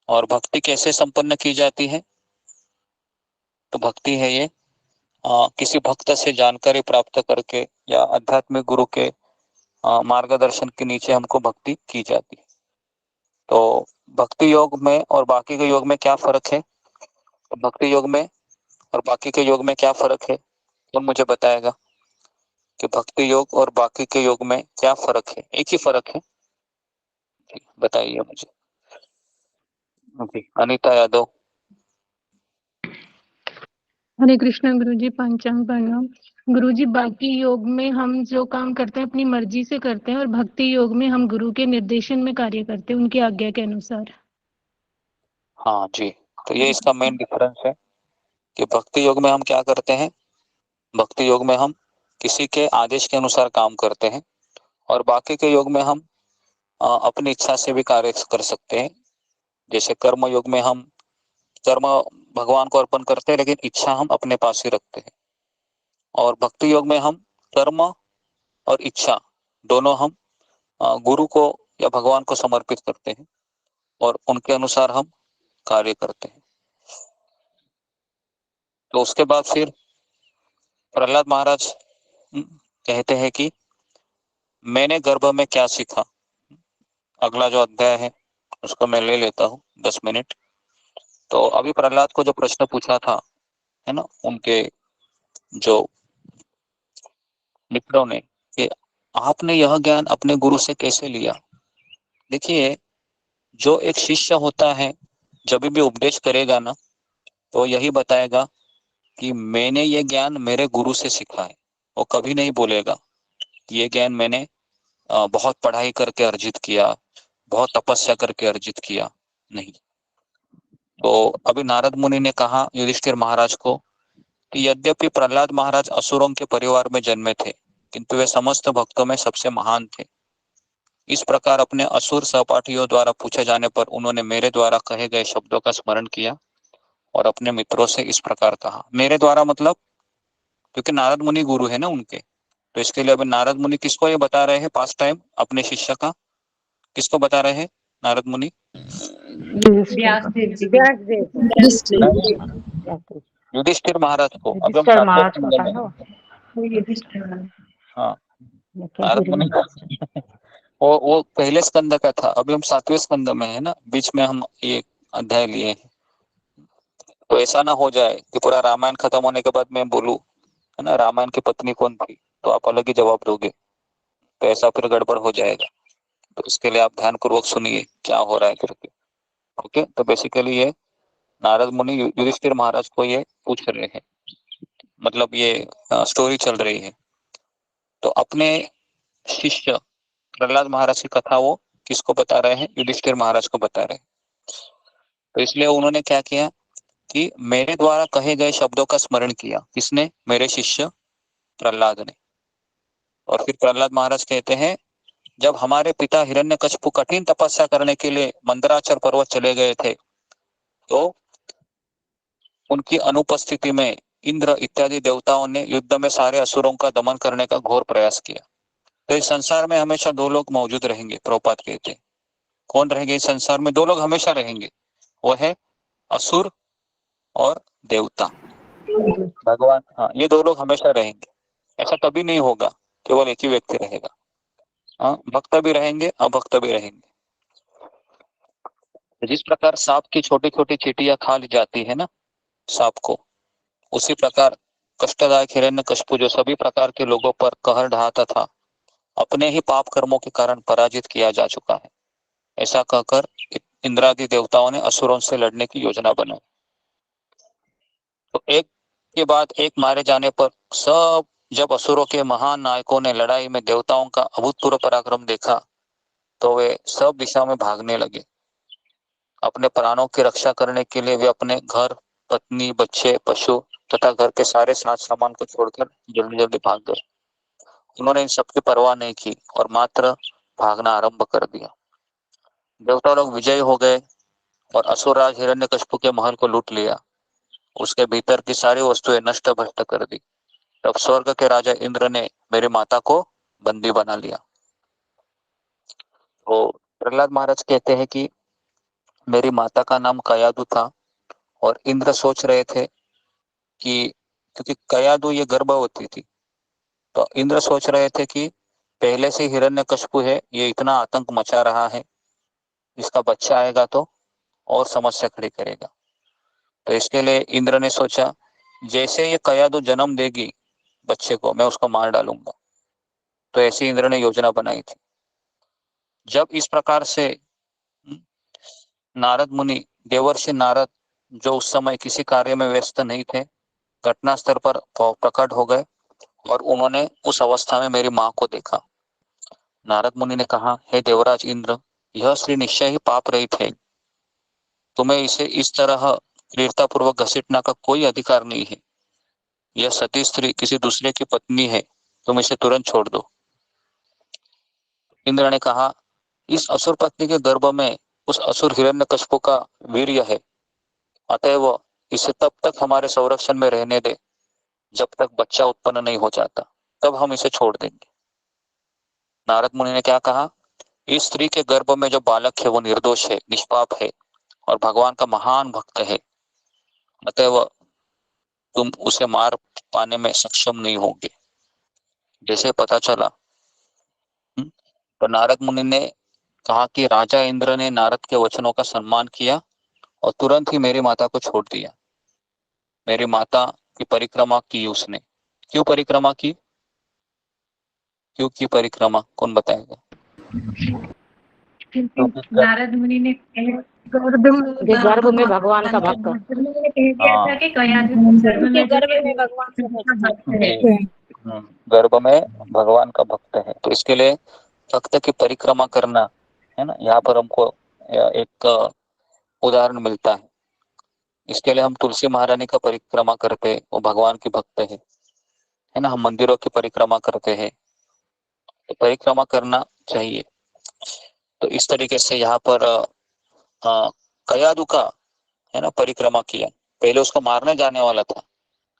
और भक्ति कैसे संपन्न की जाती है? तो भक्ति है ये किसी भक्त से जानकारी प्राप्त करके या आध्यात्मिक गुरु के मार्गदर्शन के नीचे हमको भक्ति की जाती है। तो भक्ति योग में और बाकी के योग में क्या फर्क है? तो भक्ति योग में और बाकी के योग में क्या फर्क है? तो मुझे बताएगा कि भक्ति योग और बाकी के योग में क्या फर्क है? एक ही फर्क है, बताइए मुझे। अनीता यादव। हरे कृष्णा गुरुजी, पंचांग प्रणाम। गुरुजी, बाकी योग में हम जो काम करते हैं अपनी मर्जी से करते हैं और भक्ति योग में हम गुरु के निर्देशन में कार्य करते हैं, उनकी आज्ञा के अनुसार। हाँ जी, तो ये इसका मेन डिफरेंस है कि भक्ति योग में हम क्या करते हैं? भक्ति योग में हम किसी के आदेश के अनुसार काम करते हैं और बाकी के योग में हम अपनी इच्छा से भी कार्य कर सकते हैं। जैसे कर्म योग में हम कर्म भगवान को अर्पण करते हैं लेकिन इच्छा हम अपने पास ही रखते हैं, और भक्ति योग में हम कर्म और इच्छा दोनों हम गुरु को या भगवान को समर्पित करते हैं और उनके अनुसार हम कार्य करते हैं। तो उसके बाद फिर प्रहलाद महाराज कहते हैं कि मैंने गर्भ में क्या सीखा। अगला जो अध्याय है उसको मैं ले लेता हूँ 10 मिनट। तो अभी प्रहलाद को जो प्रश्न पूछा था, है ना, उनके जो मित्रों ने, कि आपने यह ज्ञान अपने गुरु से कैसे लिया। देखिए, जो एक शिष्य होता है जब भी उपदेश करेगा ना, तो यही बताएगा कि मैंने ये ज्ञान मेरे गुरु से सीखा है। वो कभी नहीं बोलेगा ये ज्ञान मैंने बहुत पढ़ाई करके अर्जित किया, बहुत तपस्या करके अर्जित किया, नहीं। तो अभी नारद मुनि ने कहा युधिष्ठिर महाराज को कि यद्यपि प्रहलाद महाराज असुरों के परिवार में जन्मे थे, किंतु वे समस्त भक्तों में सबसे महान थे। इस प्रकार अपने असुर सहपाठियों द्वारा पूछे जाने पर उन्होंने मेरे द्वारा कहे गए शब्दों का स्मरण किया और अपने मित्रों से इस प्रकार कहा। मेरे द्वारा मतलब क्योंकि नारद मुनि गुरु है ना उनके, तो इसके लिए अभी नारद मुनि किसको ये बता रहे हैं? पास्ट टाइम अपने शिष्य का किसको बता रहे हैं नारद मुनि? युधिष्ठिर महाराज को। अब हम सातवें स्कंद में, हाँ, नारद मुनि वो पहले स्कंद का था, अभी हम 7वें स्कंद में है ना, बीच में हम ये अध्याय लिए हैं। तो ऐसा ना हो जाए कि पूरा रामायण खत्म होने के बाद मैं बोलूं, है ना, रामायण की पत्नी कौन थी, तो आप अलग ही जवाब दोगे, तो ऐसा फिर गड़बड़ हो जाएगा। तो इसके लिए आप ध्यान पूर्वक सुनिए क्या हो रहा है करके। ओके, तो बेसिकली ये नारद मुनि युधिष्ठिर महाराज को ये पूछ रहे हैं, मतलब ये स्टोरी चल रही है। तो अपने शिष्य प्रहलाद महाराज की कथा वो किसको बता रहे हैं? युधिष्ठिर महाराज को बता रहे हैं। तो इसलिए उन्होंने क्या किया कि मेरे द्वारा कहे गए शब्दों का स्मरण किया। किसने? मेरे शिष्य प्रहलाद ने। और फिर प्रहलाद महाराज कहते हैं, जब हमारे पिता हिरण्यकशिपु कठिन तपस्या करने के लिए मंदराचल पर्वत चले गए थे, तो उनकी अनुपस्थिति में इंद्र इत्यादि देवताओं ने युद्ध में सारे असुरों का दमन करने का घोर प्रयास किया। तो इस संसार में हमेशा दो लोग मौजूद रहेंगे, प्रभुपाद कहते हैं। कौन रहेंगे इस संसार में? दो लोग हमेशा रहेंगे, वो है असुर और देवता, भगवान। हाँ, ये दो लोग हमेशा रहेंगे। ऐसा कभी नहीं होगा केवल एक ही व्यक्ति रहेगा। हाँ, भक्त भी रहेंगे, अभक्त भी रहेंगे। जिस प्रकार सांप की छोटी छोटी चींटियां खा ली जाती है ना सांप को, उसी प्रकार कष्टदायक हिरण्यकशिपु जो सभी प्रकार के लोगों पर कहर ढाता था, अपने ही पाप कर्मों के कारण पराजित किया जा चुका है। ऐसा कहकर इंद्रादि देवताओं ने असुरों से लड़ने की योजना बनाई। तो एक के बाद एक मारे जाने पर जब असुरों के महान नायकों ने लड़ाई में देवताओं का अभूतपूर्व पराक्रम देखा, तो वे सब दिशा में भागने लगे। अपने प्राणों की रक्षा करने के लिए वे अपने घर, पत्नी, बच्चे, पशु तथा घर के सारे साज सामान को छोड़कर जल्दी जल्दी भाग गए। उन्होंने इन सबकी परवाह नहीं की और मात्र भागना आरंभ कर दिया। देवता लोग विजयी हो गए और असुरराज हिरण्यकशिपु के महल को लूट लिया। उसके भीतर की सारी वस्तुएं नष्ट भ्रष्ट कर दी। तब स्वर्ग के राजा इंद्र ने मेरी माता को बंदी बना लिया। तो प्रहलाद महाराज कहते हैं कि मेरी माता का नाम कयादु था और इंद्र सोच रहे थे कि क्योंकि कयादु ये गर्भवती थी, तो इंद्र सोच रहे थे कि पहले से हिरण्यकशिपु है, ये इतना आतंक मचा रहा है, इसका बच्चा आएगा तो और समस्या खड़ी करेगा। तो इसके लिए इंद्र ने सोचा जैसे ये कयादु जन्म देगी बच्चे को, मैं उसको मार डालूंगा। तो ऐसी इंद्र ने योजना बनाई थी। जब इस प्रकार से नारद मुनि, देवर्षि नारद, जो उस समय किसी कार्य में व्यस्त नहीं थे, घटनास्थल पर प्रकट हो गए और उन्होंने उस अवस्था में मेरी माँ को देखा। नारद मुनि ने कहा, हे देवराज इंद्र, यह स्त्री निश्चय ही पाप रहित है, तुम्हें इसे इस तरह क्रूरतापूर्वक घसीटने का कोई अधिकार नहीं है। यह सती स्त्री किसी दूसरे की पत्नी है, तुम इसे तुरंत छोड़ दो। इंद्र ने कहा, इस असुर पत्नी के गर्भ में उस असुर हिरण्यकशिपु का वीर्य है, अतएव इसे तब तक हमारे संरक्षण में रहने दे जब तक बच्चा उत्पन्न नहीं हो जाता, तब हम इसे छोड़ देंगे। नारद मुनि ने क्या कहा, इस स्त्री के गर्भ में जो बालक है वो निर्दोष है, निष्पाप है और भगवान का महान भक्त है, अतएव तुम उसे मार पाने में सक्षम नहीं होंगे। जैसे पता चला, तो नारद मुनि ने कहा कि राजा इंद्र ने नारद के वचनों का सम्मान किया और तुरंत ही मेरी माता को छोड़ दिया। मेरी माता की परिक्रमा की उसने। क्यों परिक्रमा की? क्यों की परिक्रमा कौन बताएगा? नारद मुनि ने गर्भ में भगवान का भक्त गर्भ में भगवान का भक्त है, तो इसके लिए भक्त की परिक्रमा करना है ना। यहाँ पर हमको एक उदाहरण मिलता है। इसके लिए हम तुलसी महारानी का परिक्रमा करते हैं, वो भगवान की भक्त है ना। हम मंदिरों की परिक्रमा करते हैं, तो परिक्रमा करना चाहिए। तो इस तरीके से यहाँ पर कयादु का है ना परिक्रमा किया। पहले उसको मारने जाने वाला था,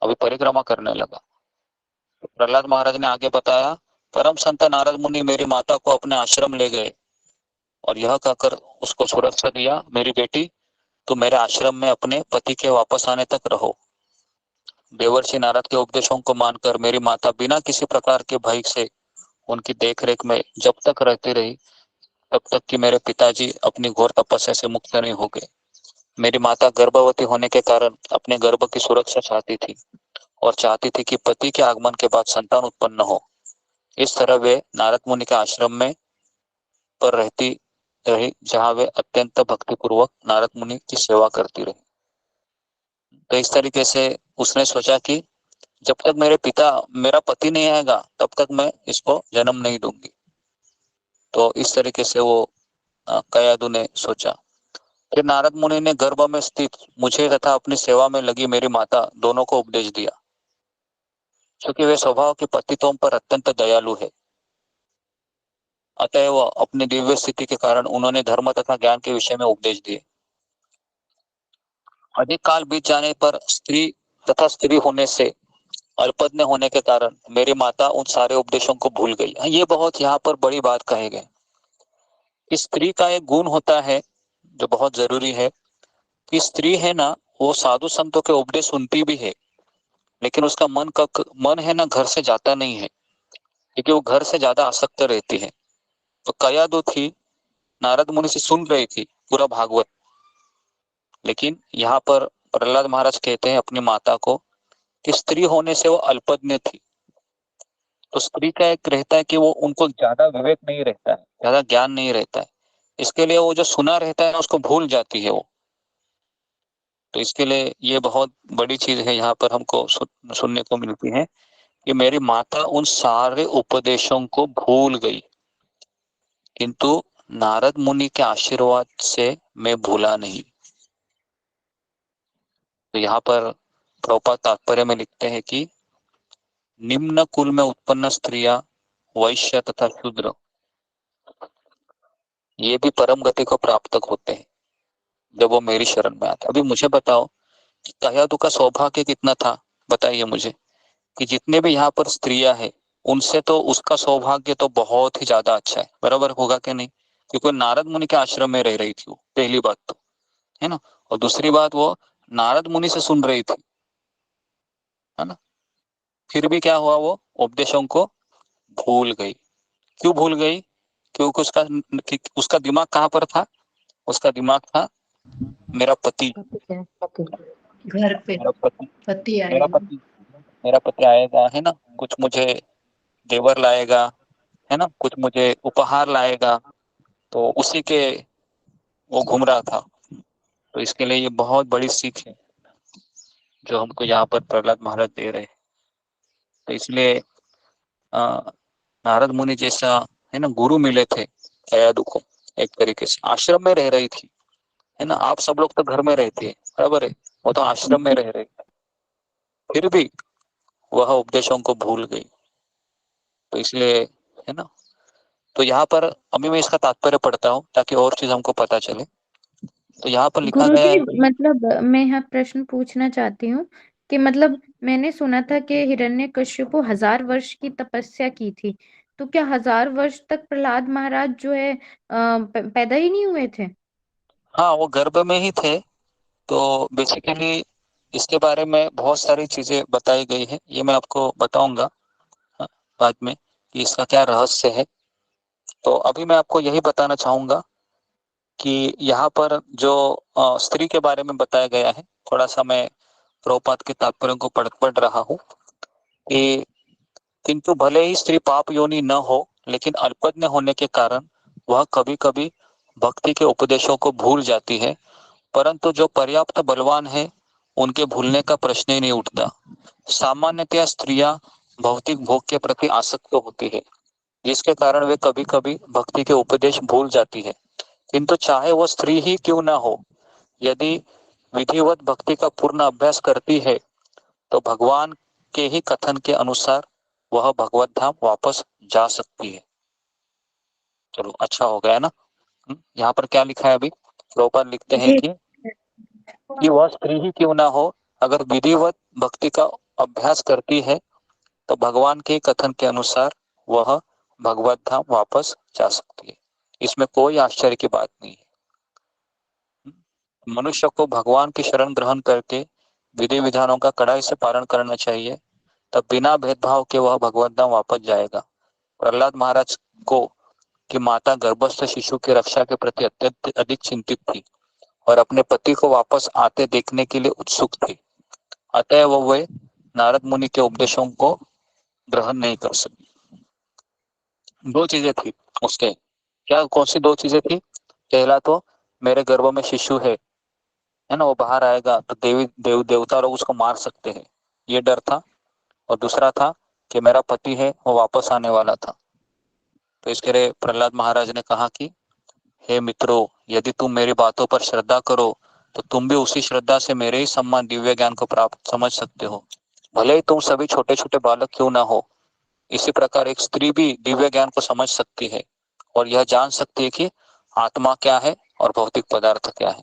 अभी परिक्रमा करने लगा। तो प्रहलाद महाराज ने आगे बताया, परम संत नारद मुनि मेरी माता को अपने आश्रम ले गए और यह कहकर उसको सुरक्षा दिया, मेरी बेटी तुम मेरे आश्रम में अपने पति के वापस आने तक रहो। देवर्षि नारद के उपदेशों को मानकर मेरी माता बिना किसी प्रकार के भय से उनकी देखरेख में जब तक रहती रही, तब तक कि मेरे पिताजी अपनी घोर तपस्या से मुक्त नहीं हो गए। मेरी माता गर्भवती होने के कारण अपने गर्भ की सुरक्षा चाहती थी और चाहती थी कि पति के आगमन के बाद संतान उत्पन्न हो। इस तरह वे नारद मुनि के आश्रम में पर रहती रही, जहाँ वे अत्यंत भक्तिपूर्वक नारद मुनि की सेवा करती रही। तो इस तरीके से उसने सोचा कि जब तक मेरा पति नहीं आएगा तब तक मैं इसको जन्म नहीं दूंगी। तो इस तरीके से वो कयादु ने सोचा। फिर नारद मुनि ने गर्भ में स्थित मुझे तथा अपनी सेवा में लगी मेरी माता दोनों को उपदेश दिया, क्योंकि वे स्वभाव के पतितों पर अत्यंत दयालु है। अतएव अपनी दिव्य स्थिति के कारण उन्होंने धर्म तथा ज्ञान के विषय में उपदेश दिए। अधिक काल बीत जाने पर स्त्री तथा स्त्री होने से अल्पज्ञ होने के कारण मेरी माता उन सारे उपदेशों को भूल गई। ये बहुत यहाँ पर बड़ी बात कही गई। इस स्त्री का एक गुण होता है जो बहुत जरूरी है कि स्त्री है ना, वो साधु संतों के उपदेश सुनती भी है, लेकिन उसका मन है ना घर से जाता नहीं है, क्योंकि वो घर से ज्यादा आसक्त रहती है। तो कयादु थी, नारद मुनि से सुन रही थी पूरा भागवत, लेकिन यहाँ पर प्रहलाद महाराज कहते हैं अपनी माता को कि स्त्री होने से वो अल्पज्ञ थी। तो स्त्री का एक रहता है कि वो उनको ज्यादा विवेक नहीं रहता है, ज्यादा ज्ञान नहीं रहता है, इसके लिए वो जो सुना रहता है उसको भूल जाती है वो। तो इसके लिए ये बहुत बड़ी चीज है यहाँ पर हमको सुनने को मिलती है कि मेरी माता उन सारे उपदेशों को भूल गई, किंतु नारद मुनि के आशीर्वाद से मैं भूला नहीं। तो यहाँ पर प्रभुपाद तात्पर्य में लिखते हैं कि निम्न कुल में उत्पन्न स्त्रियां, वैश्य तथा शूद्र, ये भी परम गति को प्राप्त होते हैं जब वो मेरी शरण में आते। अभी मुझे बताओ कि कयादु का सौभाग्य कितना था, बताइए मुझे, कि जितने भी यहाँ पर स्त्रियां हैं उनसे तो उसका सौभाग्य तो बहुत ही ज्यादा अच्छा है, बराबर होगा कि नहीं? क्योंकि नारद मुनि के आश्रम में रह रही थी वो, पहली बात तो, है ना। और दूसरी बात वो नारद मुनि से सुन रही थी, है ना। फिर भी क्या हुआ, वो उपदेशों को भूल गई। क्यों भूल गई? क्योंकि उसका दिमाग कहाँ पर था? उसका दिमाग था मेरा पति, घर पे मेरा पति, पति मेरा आएगा। पति, मेरा पति आएगा, है ना, कुछ मुझे जेवर लाएगा, है ना, कुछ मुझे उपहार लाएगा, तो उसी के वो घूम रहा था। तो इसके लिए ये बहुत बड़ी सीख है जो हमको यहाँ पर प्रहलाद महाराज दे रहे हैं। तो इसलिए नारद मुनि जैसा, है ना, गुरु मिले थे दयादु को। एक तरीके से आश्रम में रह रही थी, है ना। आप सब लोग तो घर में रहते हैं, बराबर है, वो तो आश्रम में रह रही, फिर भी वह उपदेशों को भूल गई। तो इसलिए, है ना, तो यहाँ पर अभी मैं इसका तात्पर्य पढ़ता हूँ ताकि और चीज हमको पता चले। तो यहाँ पर लिखा गया है गुरुजी, कि मतलब मैं यहाँ प्रश्न पूछना चाहती हूँ कि मतलब मैंने सुना था कि हिरण्यकश्यपु 1000 वर्ष की तपस्या की थी, तो क्या 1000 वर्ष तक प्रहलाद महाराज जो है पैदा ही नहीं हुए थे? हाँ, वो गर्भ में ही थे। तो बेसिकली इसके बारे में बहुत सारी चीजें बताई गई है, ये मैं आपको बताऊंगा बाद में कि इसका क्या रहस्य है। तो अभी मैं आपको यही बताना चाहूंगा कि यहाँ पर जो स्त्री के बारे में बताया गया है, थोड़ा सा मैं प्रभुपाद के तात्पर्य को पढ़ रहा हूँ कि किंतु भले ही स्त्री पाप योनि न हो, लेकिन अल्पज्ञ होने के कारण वह कभी कभी भक्ति के उपदेशों को भूल जाती है। परंतु जो पर्याप्त बलवान है उनके भूलने का प्रश्न ही नहीं उठता। सामान्यतया स्त्रियां भौतिक भोग के प्रति आसक्त होती है, जिसके कारण वे कभी कभी भक्ति के उपदेश भूल जाती है। किंतु चाहे वह स्त्री ही क्यों न हो, यदि विधिवत भक्ति का पूर्ण अभ्यास करती है तो भगवान के ही कथन के अनुसार वह भगवत धाम वापस जा सकती है। चलो, अच्छा हो गया ना। यहाँ पर क्या लिखा है अभी? प्रभुपाद लिखते हैं कि वह स्त्री ही क्यों ना हो, अगर विधिवत भक्ति का अभ्यास करती है तो भगवान के कथन के अनुसार वह भगवत धाम वापस जा सकती है। इसमें कोई आश्चर्य की बात नहीं है। मनुष्य को भगवान की शरण ग्रहण करके विधि विधानों का कड़ाई से पालन करना चाहिए, तब बिना भेदभाव के वह भगवत धाम वापस जाएगा। प्रहलाद महाराज को कि माता गर्भस्थ शिशु की रक्षा के प्रति अत्यंत अधिक चिंतित थी और अपने पति को वापस आते देखने के लिए उत्सुक थी। अतः वे नारद मुनि के उपदेशों को ग्रहण नहीं कर सकी। दो चीजें थी उसके, क्या कौन सी दो चीजें थी? पहला तो मेरे गर्भ में शिशु है ना, वो बाहर आएगा तो देवता लोग उसको मार सकते हैं, ये डर था। और दूसरा था कि मेरा पति है वो वापस आने वाला था। तो इसके लिए प्रहलाद महाराज ने कहा कि हे मित्रों, यदि तुम मेरी बातों पर श्रद्धा करो तो तुम भी उसी श्रद्धा से मेरे ही सम्मान दिव्य ज्ञान को प्राप्त समझ सकते हो, भले ही तुम सभी छोटे छोटे बालक क्यों ना हो। इसी प्रकार एक स्त्री भी दिव्य ज्ञान को समझ सकती है और यह जान सकती है कि आत्मा क्या है और भौतिक पदार्थ क्या है।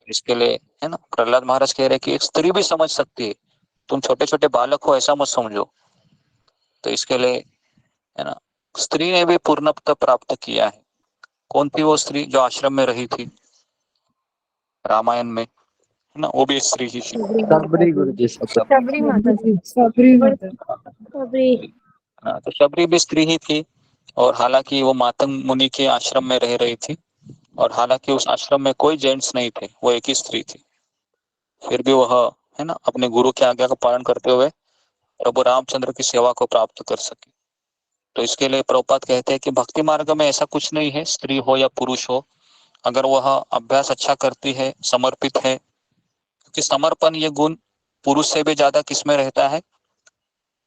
इसके लिए, है ना, प्रहलाद महाराज कह रहे हैं कि एक स्त्री भी समझ सकती है, तुम छोटे छोटे बालक हो ऐसा मत समझो। तो इसके लिए, है ना, स्त्री ने भी पूर्णत्व प्राप्त किया है। कौन थी वो स्त्री जो आश्रम में रही थी रामायण में, है ना, वो भी स्त्री ही थी। सबरी गुरुजी, सबरी माता जी। तो शबरी भी स्त्री ही थी। और हालांकि वो मातंग मुनि के आश्रम में रह रही थी, और हालांकि उस आश्रम में कोई जेंट्स नहीं थे, वो एक ही स्त्री थी। फिर भी वह, है ना, अपने गुरु की आज्ञा का पालन करते हुए प्रभु रामचंद्र की सेवा को प्राप्त कर सकी। तो इसके लिए प्रभुपाद कहते हैं कि भक्ति मार्ग में ऐसा कुछ नहीं है, स्त्री हो या पुरुष हो, अगर वह अभ्यास अच्छा करती है, समर्पित है, क्योंकि समर्पण ये गुण पुरुष से भी ज्यादा किसमें रहता है?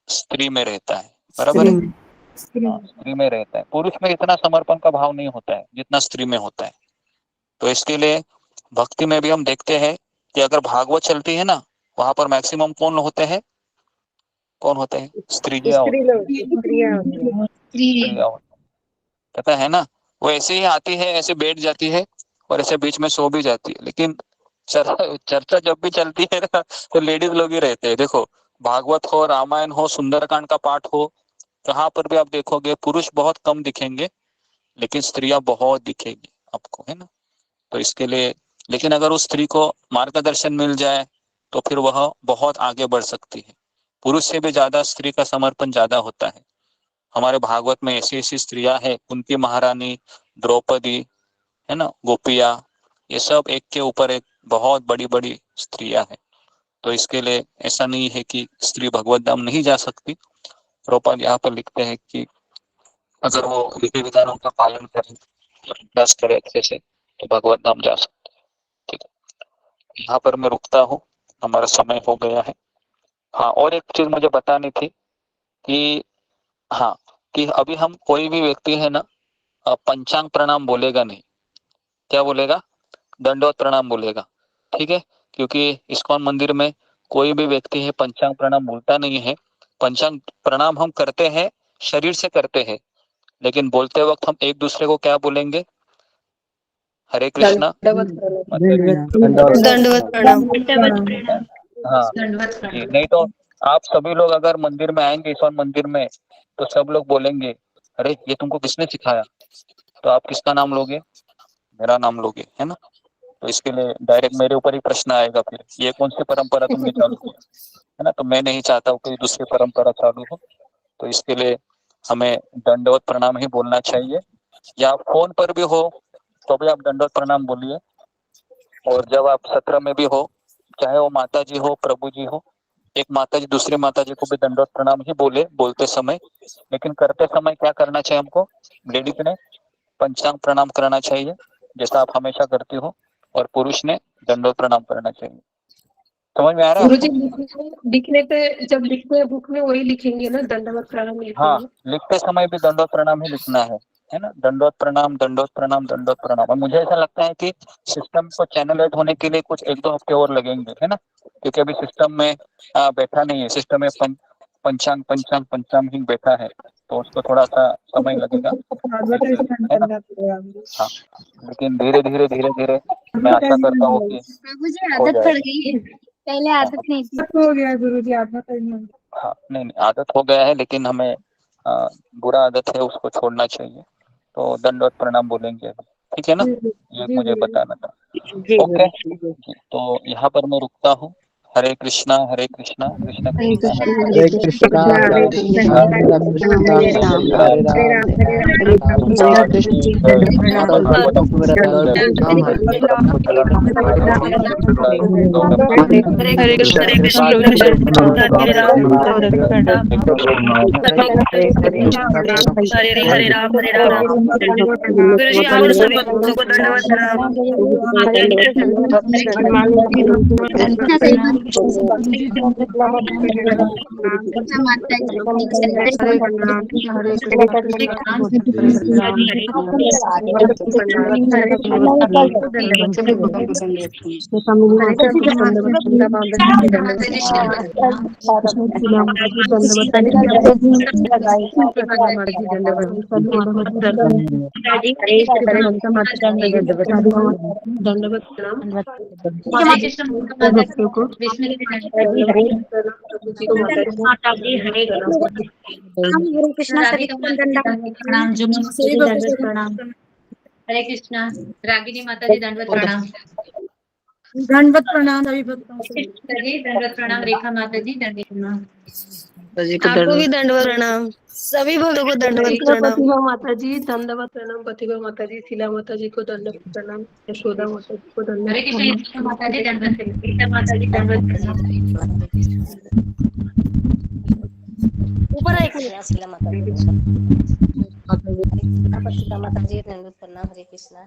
स्त्री में रहता है, बराबर है। स्त्री में रहता है, पुरुष में इतना समर्पण का भाव नहीं होता है जितना स्त्री में होता है। तो इसके लिए भक्ति में भी हम देखते हैं कि अगर भागवत चलती है ना, वहां पर मैक्सिमम कौन होते हैं? कौन होते हैं? स्त्रियां पता है ना। वो ऐसे ही आती है, ऐसे बैठ जाती है और ऐसे बीच में सो भी जाती है, लेकिन चर्चा जब भी चलती है ना तो लेडीज लोग ही रहते हैं। देखो, भागवत हो, रामायण हो, सुंदरकांड का पाठ हो, कहाँ पर भी आप देखोगे पुरुष बहुत कम दिखेंगे, लेकिन स्त्रियां बहुत दिखेगी आपको, है ना। तो इसके लिए लेकिन अगर उस स्त्री को मार्गदर्शन मिल जाए तो फिर वह बहुत आगे बढ़ सकती है। पुरुष से भी ज्यादा स्त्री का समर्पण ज्यादा होता है। हमारे भागवत में ऐसी ऐसी स्त्रियां हैं, कुंती महारानी, द्रौपदी, है ना, गोपिया, ये सब एक के ऊपर एक बहुत बड़ी बड़ी स्त्रियां हैं। तो इसके लिए ऐसा नहीं है कि स्त्री भगवत धाम नहीं जा सकती। प्रभुपाद यहाँ पर लिखते हैं कि अगर वो विधि विधानों का पालन करे, अभ्यास करे अच्छे से, तो भगवत धाम जा सकते हैं। ठीक है, यहाँ पर मैं रुकता हूँ, हमारा समय हो गया है। हाँ, और एक चीज मुझे बतानी थी कि हाँ, कि अभी हम कोई भी व्यक्ति है ना, पंचांग प्रणाम बोलेगा नहीं। क्या बोलेगा? दंडवत प्रणाम बोलेगा। ठीक है, क्योंकि इस्कॉन मंदिर में कोई भी व्यक्ति है पंचांग प्रणाम बोलता नहीं है। पंचांग प्रणाम हम करते हैं, शरीर से करते हैं, लेकिन बोलते वक्त हम एक दूसरे को क्या बोलेंगे? हरे कृष्णा, दंडवत प्रणाम। हाँ, नहीं तो आप सभी लोग अगर मंदिर में आएंगे, इस्कॉन मंदिर में, तो सब लोग बोलेंगे अरे ये तुमको किसने सिखाया? तो आप किसका नाम लोगे? मेरा नाम लोगे, है ना। तो इसके लिए डायरेक्ट मेरे ऊपर ही प्रश्न आएगा, फिर ये कौन सी परंपरा तुमने चालू की, है ना। तो मैं नहीं चाहता हूँ कोई दूसरी परंपरा चालू हो। तो इसके लिए हमें दंडवत प्रणाम ही बोलना चाहिए, या फोन पर भी हो तो भी आप दंडवत प्रणाम बोलिए। और जब आप सत्र में भी हो, चाहे वो माता जी हो, प्रभु जी हो, एक माता जी दूसरी माता जी को भी दंडवत प्रणाम ही बोले बोलते समय, लेकिन करते समय क्या करना चाहिए हमको? लेडीज ने पंचांग प्रणाम करना चाहिए, जैसा आप हमेशा करती हो, और पुरुष ने दंडवत प्रणाम करना चाहिए। समझ में आ रहा है? गुरुजी लिखने पे, जब लिखते हैं बुक में वही लिखेंगे ना, दंडवत प्रणाम लिखेंगे। हाँ, लिखते समय भी दंडवत प्रणाम ही लिखना है ना। दंडवत प्रणाम, दंडवत प्रणाम, दंडवत प्रणाम। और मुझे ऐसा लगता है कि सिस्टम को चैनलाइज होने के लिए कुछ 1-2 हफ्ते और लगेंगे, है ना, क्योंकि अभी सिस्टम में बैठा नहीं है। सिस्टम में पंचांग पंचांग पंचांग ही बैठा है, तो उसको थोड़ा सा समय लगेगा, है ना। हाँ, लेकिन धीरे धीरे धीरे धीरे मैं आशा करता हूँ कि मुझे हो आदत पड़ जाएगा। गई है, पहले आदत नहीं थी। हो गया गुरुजी, आदत नहीं। हाँ, नहीं आदत हो गया है, लेकिन हमें बुरा आदत है उसको छोड़ना चाहिए। तो दंडवत प्रणाम बोलेंगे, ठीक है ना। ये मुझे बताना था। ओके, तो यहाँ पर मैं रुकता हूँ। हरे कृष्णा कृष्ण कृष्ण हरे कृष्णा हरे कृष्णा कृष्ण कृष्णा हरे राम हरे हरे कृष्णा। रागिनी माता जी दंडवत प्रणाम। दंडवत प्रणाम सभी भक्तों को। दंडवत प्रणाम। रेखा माता जी दंडवत प्रणाम। आपको भी दंडवत प्रणाम। सभी भक्तों को दंडवत प्रणाम। प्रतिभा माता जी दंडवत प्रणाम। प्रतिभा माता जी, शीला माता जी को दंडवत प्रणाम। यशोदा माता जी को दंडवत हरे कृष्ण माता जी दंडवत प्रणाम। माता जी दंडवत प्रणाम। ऊपर एक शीला माता जी, प्रतिभा माता जी दंडवत प्रणाम। हरे कृष्णा।